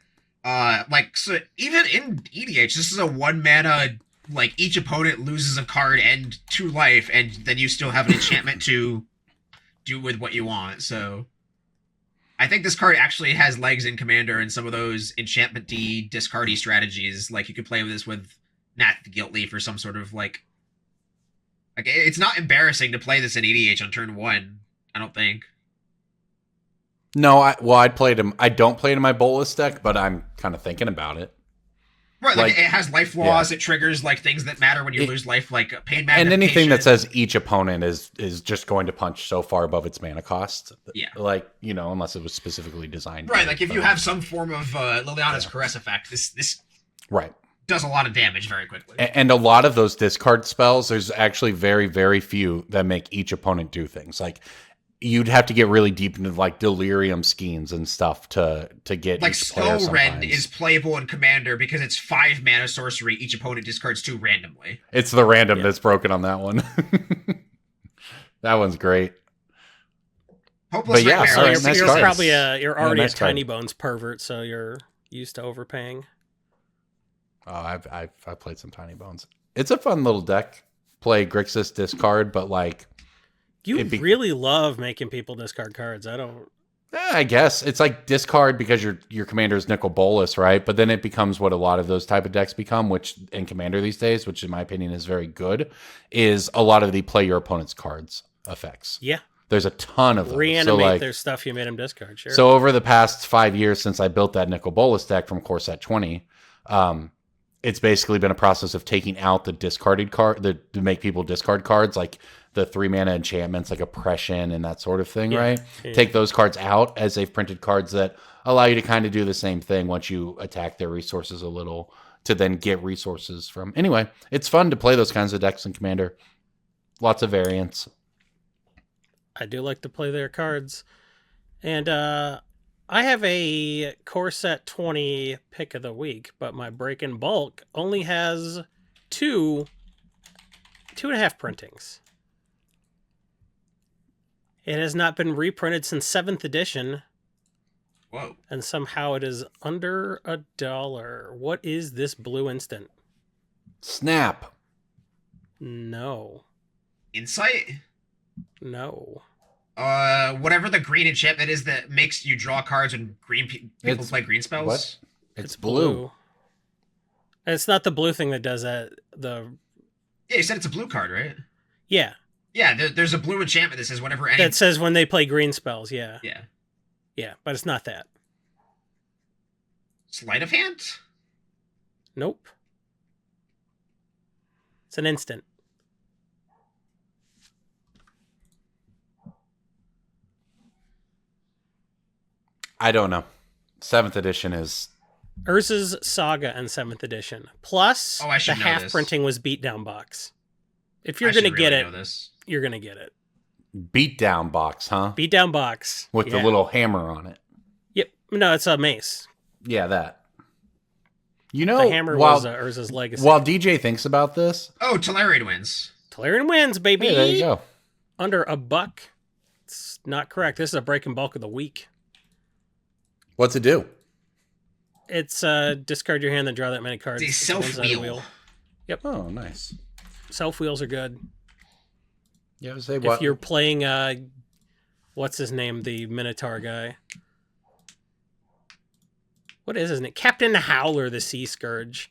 So even in EDH, this is a 1 mana, like, each opponent loses a card and 2 life, and then you still have an enchantment to do with what you want, so... I think this card actually has legs in Commander and some of those enchantment-y, discardy strategies. Like, you could play with this with Nat the Guiltleaf or some sort of, like, it's not embarrassing to play this in EDH on turn 1, I don't think. No, I'd played him. I don't play it in my Bolus deck, but I'm kind of thinking about it. Right, like, Like- it has life loss, it triggers, like, things that matter when you lose life, like pain magnification. And anything that says each opponent is just going to punch so far above its mana cost. Yeah. Like, unless it was specifically designed. Right, to, like, if you but- have some form of Liliana's Caress effect, this Right. does a lot of damage very quickly. And a lot of those discard spells, there's actually very, very few that make each opponent do things. Like, you'd have to get really deep into, like, delirium schemes and stuff to get Like, each player Skull Rend sometimes. is playable in Commander because it's 5 mana sorcery, each opponent discards 2 randomly. It's the random that's broken on that one. That one's great. Hopeless But yeah, Nightmare. So Alright, you're, nice you're cards. probably you're already nice a Tiny card. Bones pervert, so you're used to overpaying. Oh, I've played some Tiny Bones. It's a fun little deck. Play Grixis discard, but like You It'd be- really love making people discard cards. I don't. I guess it's like discard because your commander is Nicol Bolas, right? But then it becomes what a lot of those type of decks become, which in Commander these days, which in my opinion is very good, is a lot of the play your opponent's cards effects. Yeah. There's a ton of those. Reanimate their stuff you made them discard. Sure. So over the past 5 years since I built that Nicol Bolas deck from Core Set 20, it's basically been a process of taking out the discarded card to make people discard cards, like the 3-mana enchantments like Oppression and that sort of thing, Yeah. right? Yeah. Take those cards out as they've printed cards that allow you to kind of do the same thing once you attack their resources a little to then get resources from. Anyway, it's fun to play those kinds of decks in Commander. Lots of variants. I do like to play their cards. And I have a Core Set 20 pick of the week, but my Break in Bulk only has two and a half printings. It has not been reprinted since 7th edition, Whoa. and somehow it is under $1. What is this blue instant? Snap. No. Insight? No. Whatever the green enchantment is that makes you draw cards when green people It's- play green spells. What? It's blue. And it's not the blue thing that does that. The Yeah, you said it's a blue card, right? Yeah. Yeah, there's a blue enchantment that says whenever any. That says when they play green spells, yeah. Yeah. Yeah, but it's not that. Sleight of hand? Nope. It's an instant. I don't know. 7th edition is Urza's Saga and 7th edition. Plus, Oh, I should the know half this. printing was Beatdown Box. If you're I should going to get really it, know this. you're going to get it. beatdown box, huh? Beatdown Box. With the Yeah. little hammer on it. Yep. No, it's a mace. Yeah, that. You know, The hammer while, was Urza's legacy. while DJ thinks about this, Oh, Telerian wins. Talarian wins, baby. hey, there you go. Under $1. It's not correct. This is a Break in Bulk of the week. What's it do? It's discard your hand, then draw that many cards. It's a It's a one-sided self-wheel. Oh, nice. Self wheels are good. Yeah, I would say If what? you're playing, what's his name, the Minotaur guy? What is his name? Captain Howler, the Sea Scourge.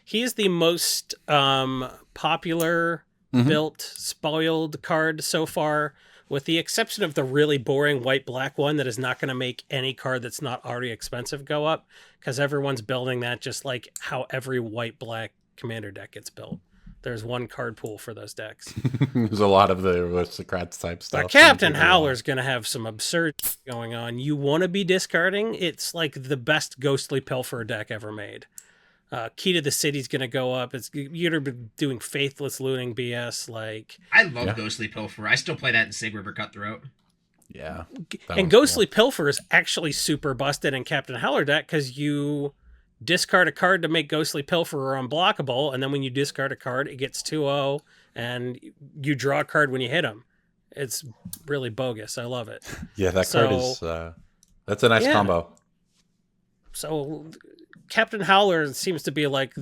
He's the most popular Mhm. built spoiled card so far, with the exception of the really boring white-black one that is not going to make any card that's not already expensive go up, because everyone's building that just like how every white-black commander deck gets built. There's one card pool for those decks. There's a lot of the aristocrats type stuff. But Captain Howler's going to have some absurd going on. You want to be discarding? It's like the best Ghostly Pilfer deck ever made. Key to the City's going to go up. You're going to be doing Faithless Looting BS. Like, I love Yeah. Ghostly Pilfer. I still play that in Sig River Cutthroat. Yeah. and Ghostly Pilfer is actually super busted in Captain Howler deck because you discard a card to make Ghostly Pilfer unblockable, and then when you discard a card, it gets 2-0, and you draw a card when you hit him. It's really bogus. I love it. Yeah, that So- card is. That's a nice Yeah. combo. So Captain Howler seems to be like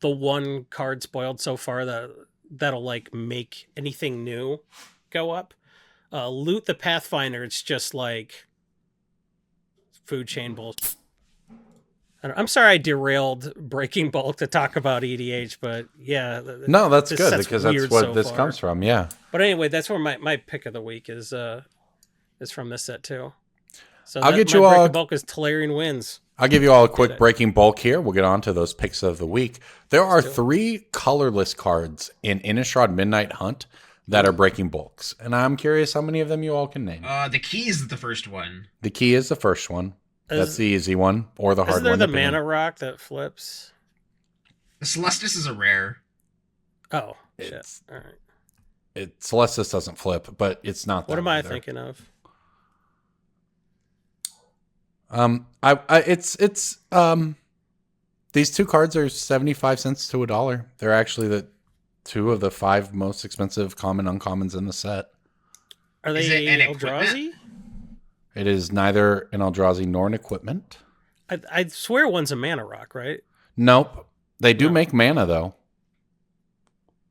the one card spoiled so far that'll like make anything new go up. Loot the Pathfinder, it's just like food chain bullshit. I'm sorry I derailed Breaking Bulk to talk about EDH, but yeah. No, that's this good set's because that's weird what so this far. comes from. Yeah. But anyway, that's where my pick of the week is from this set too. So I'll get my you all- Breaking Bulk is Talarian Wins. I'll give you all a quick it. breaking bulk here. We'll get on to those picks of the week. There are do it. 3 colorless cards in Innistrad Midnight Hunt that are breaking bulks. And I'm curious how many of them you all can name. The key is the first one. The key is the first one. That's Is- the easy one, or the hard Isn't there one. the depending. mana rock that flips? The Celestis is a rare. Oh, shit. It's- All right. Celestis doesn't flip, but it's not that What am I either. thinking of? These 2 cards are 75 cents to $1. They're actually the 2 of the 5 most expensive common uncommons in the set. Are Is they it an Eldrazi? It is neither an Eldrazi nor an equipment. I swear one's a mana rock, right? Nope. They do No. make mana, though.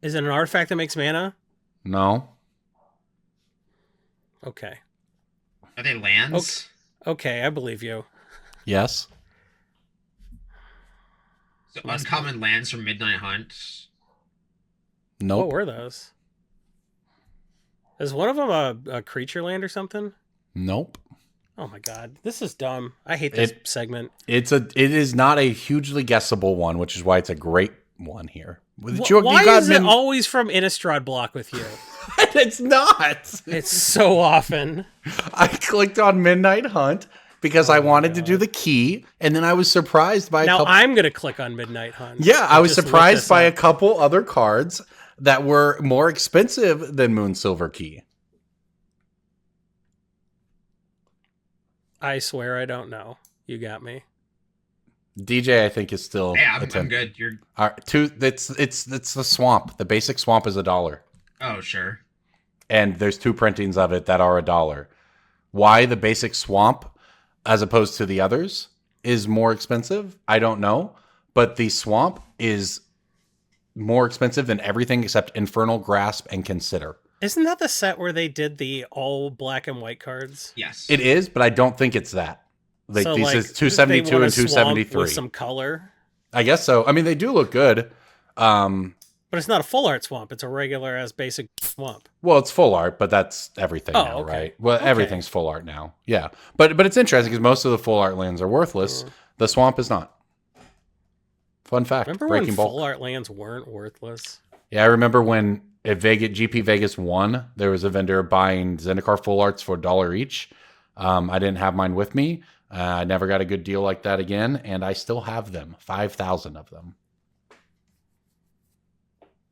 Is it an artifact that makes mana? No. Okay. Are they lands? Okay, I believe you. Yes. So uncommon lands from Midnight Hunt. Nope. What were those? Is one of them a creature land or something? Nope. Oh my god, this is dumb. I hate this segment. It is not a hugely guessable one, which is why it's a great one here. Why is it always from Innistrad block with you? It's not. It's so often. I clicked on Midnight Hunt because I wanted to do the key, and then I was surprised by Now a couple. I'm gonna click on Midnight Hunt. Yeah, I was Just look surprised this by a up. couple other cards that were more expensive than Moon Silver Key. I swear I don't know. You got me. DJ, I think, is still. Yeah, I'm good. You're. It's the swamp. The basic swamp is $1, Oh, sure. and there's 2 printings of it that are $1. Why the basic swamp, as opposed to the others, is more expensive? I don't know, but the swamp is more expensive than everything except Infernal Grasp and Consider. Isn't that the set where they did the all black and white cards? Yes. It is, but I don't think it's that. Like, So, these like, is 272 they want a and swamp 273. with some color, I guess so. I mean, they do look good. but it's not a full art swamp. It's a regular as basic swamp. Well, it's full art, but that's everything Oh, now, okay. right? Well, Okay. everything's full art now. Yeah. But it's interesting because most of the full art lands are worthless. The swamp is not. Fun fact. Remember Breaking when Bulk. full art lands weren't worthless? Yeah, I remember when at GP Vegas 1, there was a vendor buying Zendikar full arts for $1 each. I didn't have mine with me. I never got a good deal like that again, and I still have them. 5,000 of them.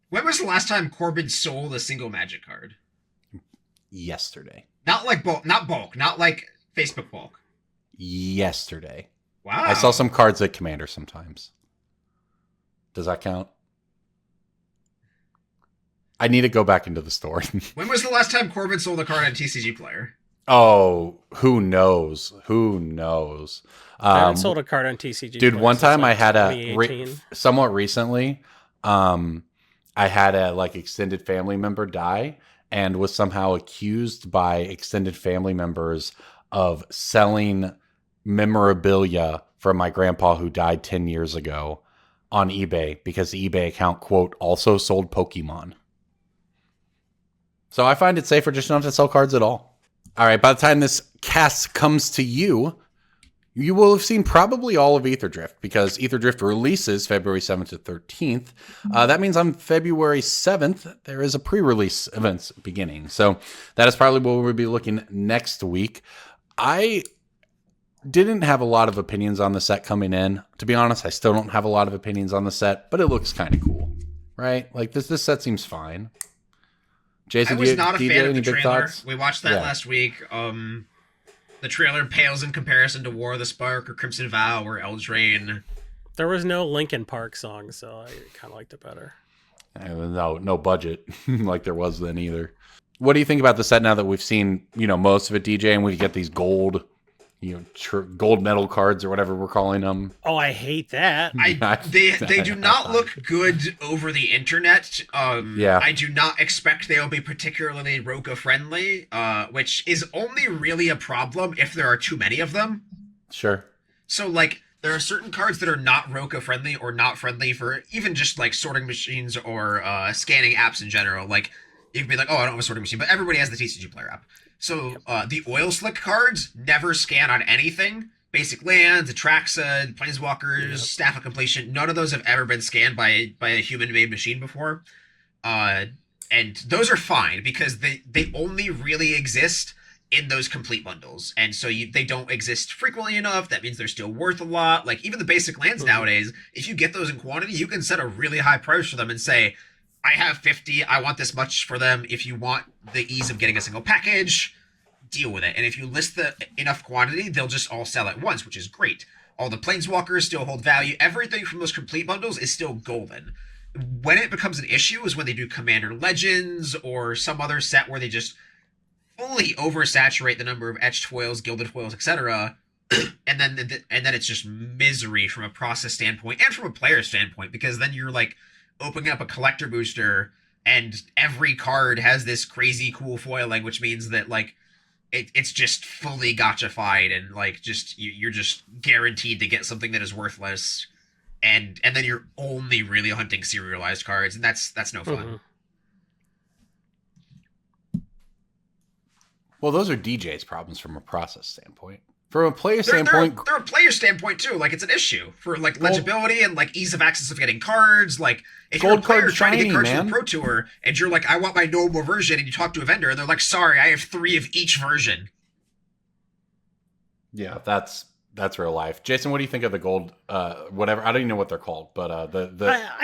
When was the last time Corbin sold a single Magic card? Yesterday. Not like bulk, not like Facebook bulk. Yesterday. Wow. I sell some cards at Commander sometimes. Does that count? I need to go back into the store. When was the last time Corbin sold a card on TCG Player? Oh, who knows? Who knows? I haven't sold a card on TCG. Dude, Player one since, time like, I had 2018. somewhat recently, I had a like extended family member die and was somehow accused by extended family members of selling memorabilia from my grandpa who died 10 years ago on eBay because the eBay account, quote, also sold Pokemon. So I find it safer just not to sell cards at all. All right, by the time this cast comes to you, you will have seen probably all of Aetherdrift because Aetherdrift releases February 7th to 13th. That means on February 7th, there is a pre-release event beginning. So that is probably what we'll be looking next week. I didn't have a lot of opinions on the set coming in. To be honest, I still don't have a lot of opinions on the set, but it looks kind of cool, right? Like this set seems fine. Jason, I was not a DJ, fan of any the big trailer. thoughts? We watched that Yeah. last week. The trailer pales in comparison to War of the Spark or Crimson Vow or Eldraine. There was no Linkin Park song, so I kind of liked it better. No budget like there was then either. What do you think about the set now that we've seen, most of it, DJ, and we get these gold, gold medal cards or whatever we're calling them? Oh, I hate that. They do not look good over the internet. Yeah. I do not expect they will be particularly Roka friendly, which is only really a problem if there are too many of them. Sure. So like there are certain cards that are not Roka friendly or not friendly for even just like sorting machines or scanning apps in general. Like you can be like, oh, I don't have a sorting machine, but everybody has the TCG Player app. So the oil slick cards never scan on anything. Basic lands, Atraxa, Planeswalkers, Staff of Completion. None of those have ever been scanned by a human-made machine before. And those are fine because they only really exist in those complete bundles. And so they don't exist frequently enough. That means they're still worth a lot. Like even the basic lands nowadays, if you get those in quantity, you can set a really high price for them and say, I have 50, I want this much for them. If you want the ease of getting a single package, deal with it. And if you list the enough quantity, they'll just all sell at once, which is great. All the Planeswalkers still hold value. Everything from those complete bundles is still golden. When it becomes an issue is when they do Commander Legends or some other set where they just fully oversaturate the number of etched foils, gilded foils, etc. and then it's just misery from a process standpoint and from a player standpoint, because then you're like opening up a collector booster and every card has this crazy cool foiling, which means that like it's just fully gotchified, and like just you're just guaranteed to get something that is worthless, and then you're only really hunting serialized cards, and that's no fun. Mm-hmm. Well, those are DJ's problems from a process standpoint. From a player They're standpoint, a player standpoint too. Like it's an issue for like legibility and like ease of access of getting cards. Like if you're a Gold player card trying to shiny, get cards man. from the Pro Tour and you're like, I want my normal version, and you talk to a vendor and they're like, sorry, I have 3 of each version. yeah, that's real life. Jason, what do you think of the gold? Whatever, I don't even know what they're called, but I the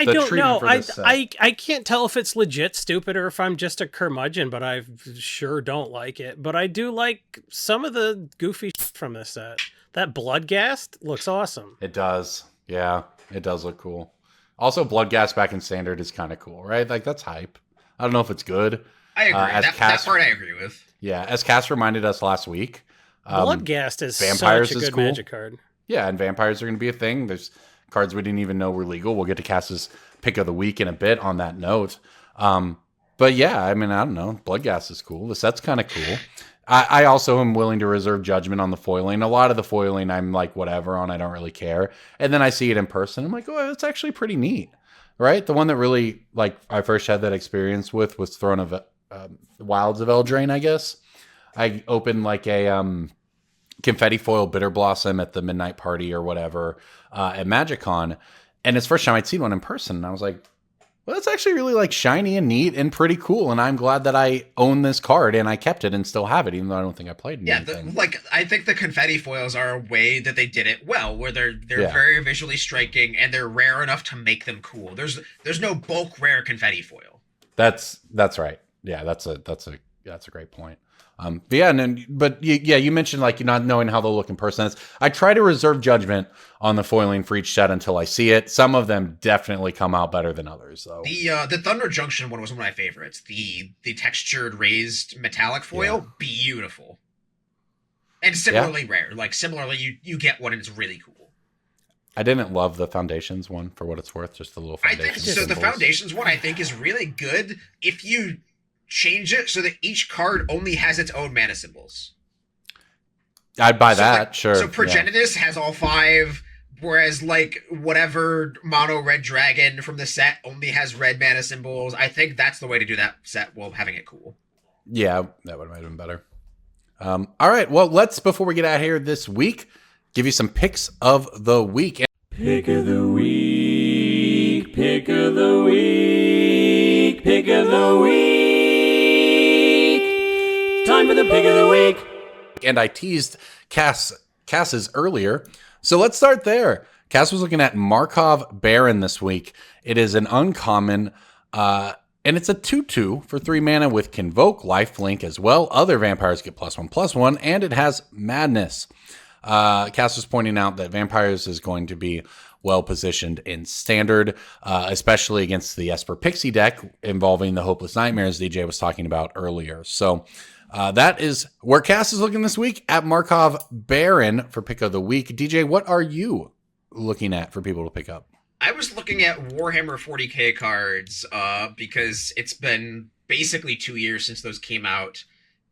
don't treatment know. for this set. I can't tell if it's legit stupid or if I'm just a curmudgeon, but I sure don't like it. But I do like some of the goofy shit from this set. That Bloodghast looks awesome. It does. Yeah, it does look cool. Also, Bloodghast back in standard is kind of cool, right? Like, that's hype. I don't know if it's good. I agree. As That part I agree with. Yeah, as Cass reminded us last week. Bloodghast is Vampires such a is good cool. magic card. Yeah, and vampires are going to be a thing. There's cards we didn't even know were legal. We'll get to Cass's pick of the week in a bit on that note. But yeah, I mean, I don't know. Bloodghast is cool. The set's kind of cool. I also am willing to reserve judgment on the foiling. A lot of the foiling I'm like, whatever on. I don't really care. And then I see it in person. I'm like, oh, that's actually pretty neat. Right? The one that really, like, I first had that experience with was Throne of Wilds of Eldraine, I guess. I opened like a confetti foil Bitter Blossom at the Midnight Party or whatever at MagicCon. And it's the first time I'd seen one in person. And I was like, well, that's actually really like shiny and neat and pretty cool. And I'm glad that I own this card and I kept it and still have it, even though I don't think I played anything. I think the confetti foils are a way that they did it well, where they're very visually striking and they're rare enough to make them cool. There's no bulk rare confetti foil. That's right. Yeah, that's a great point. But you mentioned like not knowing how they'll look in person. I try to reserve judgment on the foiling for each set until I see it. Some of them definitely come out better than others, though. The Thunder Junction one was one of my favorites. The textured raised metallic foil, beautiful, and similarly rare. Like similarly, you get one and it's really cool. I didn't love the Foundations one for what it's worth. Just the little Foundations. I think so. The Foundations one I think is really good if you change it so that each card only has its own mana symbols. I'd buy that, sure. So Progenitus has all 5, whereas like whatever mono red dragon from the set only has red mana symbols. I think that's the way to do that set while having it cool. Yeah, that would have been better. All right, well, let's, before we get out of here this week, give you some picks of the week. Pick of the week, pick of the week, pick of the week. Time for the pick of the week. And I teased Cass's earlier. So let's start there. Cass was looking at Markov Baron this week. It is an uncommon, and it's a 2/2 for 3 mana with Convoke, Lifelink as well. Other vampires get +1/+1, and it has Madness. Cass was pointing out that Vampires is going to be well positioned in Standard, especially against the Esper Pixie deck involving the Hopeless Nightmares DJ was talking about earlier. So that is where Cass is looking this week at Markov Baron for pick of the week. DJ, what are you looking at for people to pick up? I was looking at Warhammer 40k cards because it's been basically 2 years since those came out.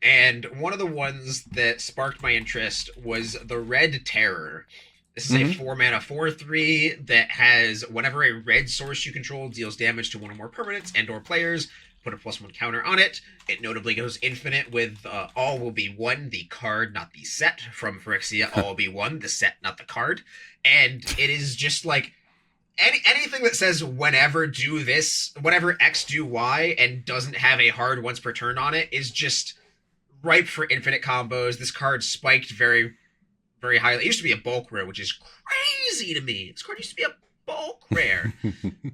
And one of the ones that sparked my interest was the Red Terror. This is a 4-mana 4/3 that has whenever a red source you control deals damage to one or more permanents and or players, put a +1 counter on it. It notably goes infinite with All Will Be One, the card, not the set, from Phyrexia. All Will Be One, the set, not the card. And it is just like anything that says whenever do this, whenever X do Y, and doesn't have a hard once per turn on it is just ripe for infinite combos. This card spiked very, very highly. It used to be a bulk rare, which is crazy to me. This card used to be a bulk rare.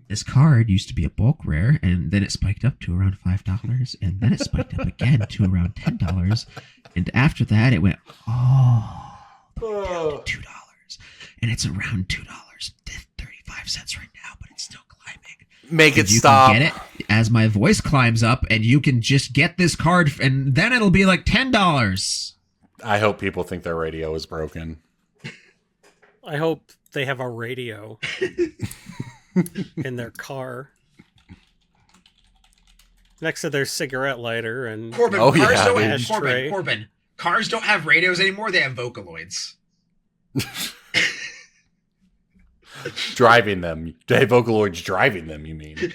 This card used to be a bulk rare, and then it spiked up to around $5, and then it spiked up again to around $10, and after that it went all the way down to $2, and it's around $2.35 right now, but it's still climbing. Make it You stop. can get it. as my voice climbs up, and you can just get this card, and then it'll be like $10. I hope people think their radio is broken. I hope they have a radio in their car next to their cigarette lighter and Corbin, Oh, cars yeah, don't dude. Ashtray. Corbin, cars don't have radios anymore. They have vocaloids. Driving them. Hey, Vocaloid's driving them, you mean?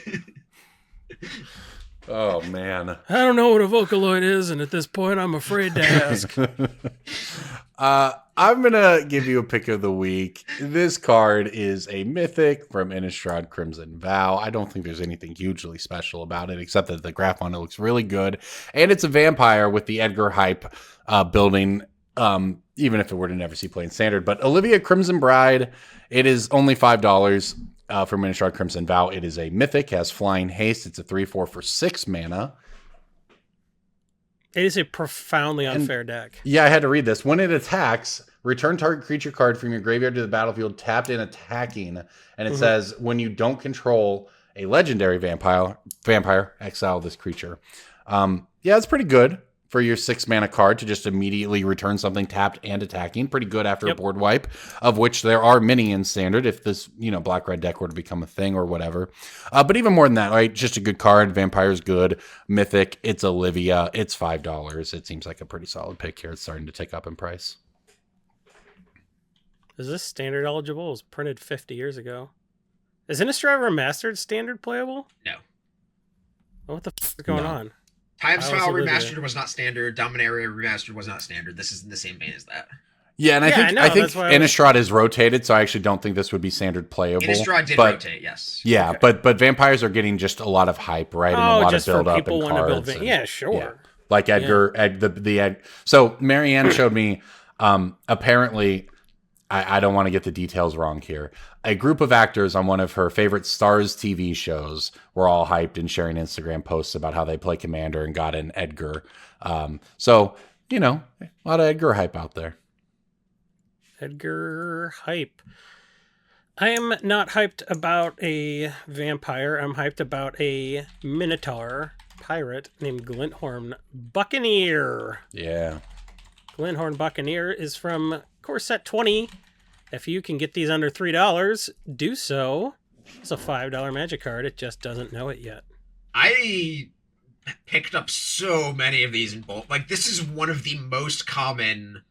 Oh, man. I don't know what a vocaloid is, and at this point, I'm afraid to ask. I'm going to give you a pick of the week. This card is a mythic from Innistrad Crimson Vow. I don't think there's anything hugely special about it, except that the graph on it looks really good. And it's a vampire with the Edgar hype building, even if it were to never see play in Standard. But Olivia Crimson Bride, it is only $5 from Innistrad Crimson Vow. It is a mythic, has flying haste. It's a 3/4 for 6 mana. It is a profoundly unfair deck. Yeah, I had to read this. When it attacks, return target creature card from your graveyard to the battlefield tapped and attacking. And it says, when you don't control a legendary vampire, exile this creature. Yeah, it's pretty good for your 6 mana card to just immediately return something tapped and attacking. Pretty good after a board wipe, of which there are many in Standard if this, black-red deck were to become a thing or whatever. But even more than that, right? Just a good card. Vampire's good. Mythic, it's Olivia. It's $5. It seems like a pretty solid pick here. It's starting to tick up in price. Is this Standard eligible? It was printed 50 years ago. Is Innistrad Remastered Standard playable? No. What the f is going on? Times I File also did Remastered was not standard. Dominaria Remastered was not standard. This is in the same vein as that. Yeah, and Yeah, I I think that's why I was- Innistrad is rotated, so I actually don't think this would be Standard playable. Innistrad did but, rotate, yes. Yeah, but vampires are getting just a lot of hype, right? And a lot just of build for up people and want to build. cards. Yeah, sure. Yeah. Like Edgar, So Marianne showed me, apparently, I don't want to get the details wrong here. A group of actors on one of her favorite Stars TV shows were all hyped and sharing Instagram posts about how they play Commander and got an Edgar. So, a lot of Edgar hype out there. Edgar hype. I am not hyped about a vampire. I'm hyped about a Minotaur pirate named Glinthorn Buccaneer. Yeah. Glinthorn Buccaneer is from Core Set 20. If you can get these under $3, do so. It's a $5 magic card. It just doesn't know it yet. I picked up so many of these in bulk. Like, this is one of the most common,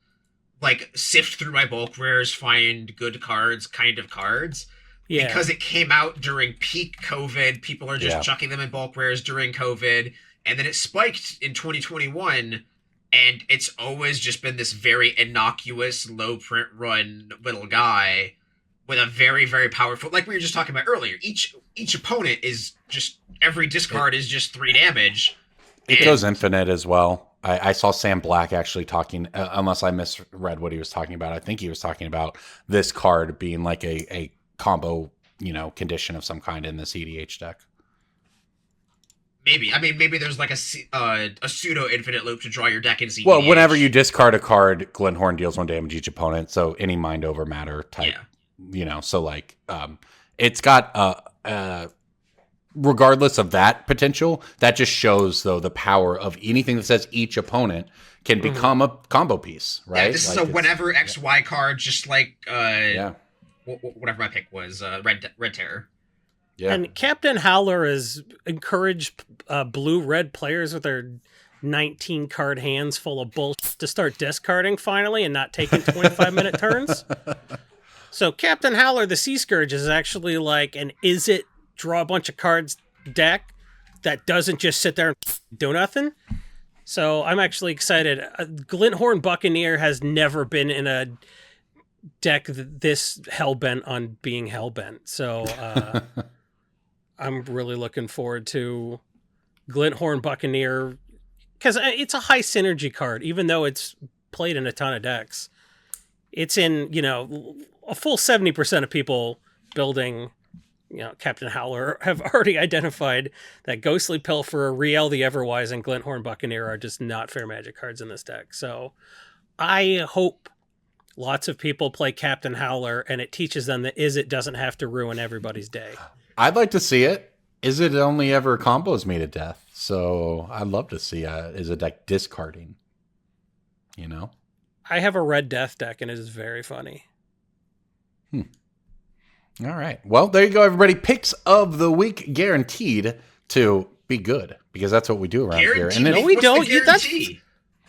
sift through my bulk rares, find good cards kind of cards. Yeah. Because it came out during peak COVID. People are just chucking them in bulk rares during COVID. And then it spiked in 2021. And it's always just been this very innocuous, low print run little guy with a very, very powerful, like we were just talking about earlier. Each opponent is just, every discard is just 3 damage. It goes infinite as well. I saw Sam Black actually talking, unless I misread what he was talking about. I think he was talking about this card being like a combo, condition of some kind in the CDH deck. Maybe. I mean, maybe there's like a pseudo infinite loop to draw your deck in CDH. Well, whenever you discard a card, Glenhorn deals 1 damage each opponent. So any mind over matter type, so it's got regardless of that potential, that just shows though the power of anything that says each opponent can become a combo piece, right? Yeah, this is a whenever XY card, just like whatever my pick was, Red Terror. Yeah. And Captain Howler has encouraged blue-red players with their 19 card hands full of bullshit to start discarding finally and not taking 25-minute turns. So Captain Howler, the Sea Scourge, is actually like an draw a bunch of cards deck that doesn't just sit there and do nothing. So I'm actually excited. Glinthorn Buccaneer has never been in a deck this hellbent on being hellbent. So I'm really looking forward to Glinthorn Buccaneer because it's a high synergy card, even though it's played in a ton of decks. It's in, a full 70% of people building, Captain Howler have already identified that Ghostly Pilferer, Riel the Everwise, and Glinthorn Buccaneer are just not fair magic cards in this deck. So I hope lots of people play Captain Howler and it teaches them that it doesn't have to ruin everybody's day. I'd like to see it. Is it only ever combos me to death? So I'd love to see is a deck discarding. You know? I have a red death deck, and it is very funny. All right. Well, there you go, everybody. Picks of the week guaranteed to be good, because that's what we do around here. And No, we don't.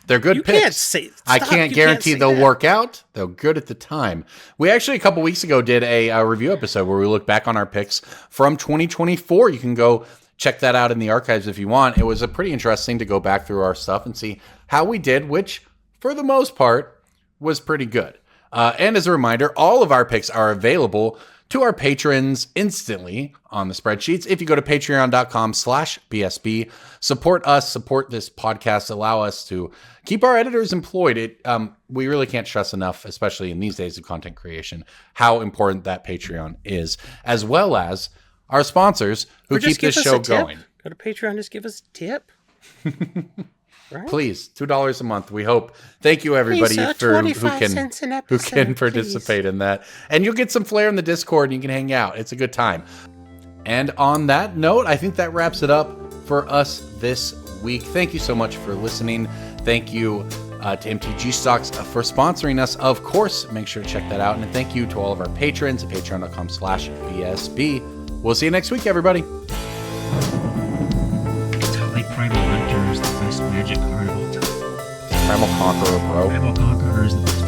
they're good You picks. can't say. I stop, can't you guarantee say they'll that. work out. They're good at the time. We actually, a couple weeks ago, did a review episode where we look back on our picks from 2024. You can go check that out in the archives if you want. It was a pretty interesting to go back through our stuff and see how we did, which, for the most part, was pretty good. And as a reminder, all of our picks are available to our patrons instantly on the spreadsheets. If you go to patreon.com/BSB, support us, support this podcast, allow us to keep our editors employed. We really can't stress enough, especially in these days of content creation, how important that Patreon is, as well as our sponsors who Or keep just give this us show a tip. going. Go to Patreon, just give us a tip. Right? Please, $2 a month. We hope. Thank you, everybody, Please, for 25 who cents an can episode, participate in that. And you'll get some flair in the Discord, and you can hang out. It's a good time. And on that note, I think that wraps it up for us this week. Thank you so much for listening. Thank you to MTGstocks for sponsoring us. Of course, make sure to check that out. And thank you to all of our patrons at patreon.com/BSB. We'll see you next week, everybody. Etali Primal Hunter is the best magic card of all time. Primal Conqueror, bro. Primal Conqueror is the best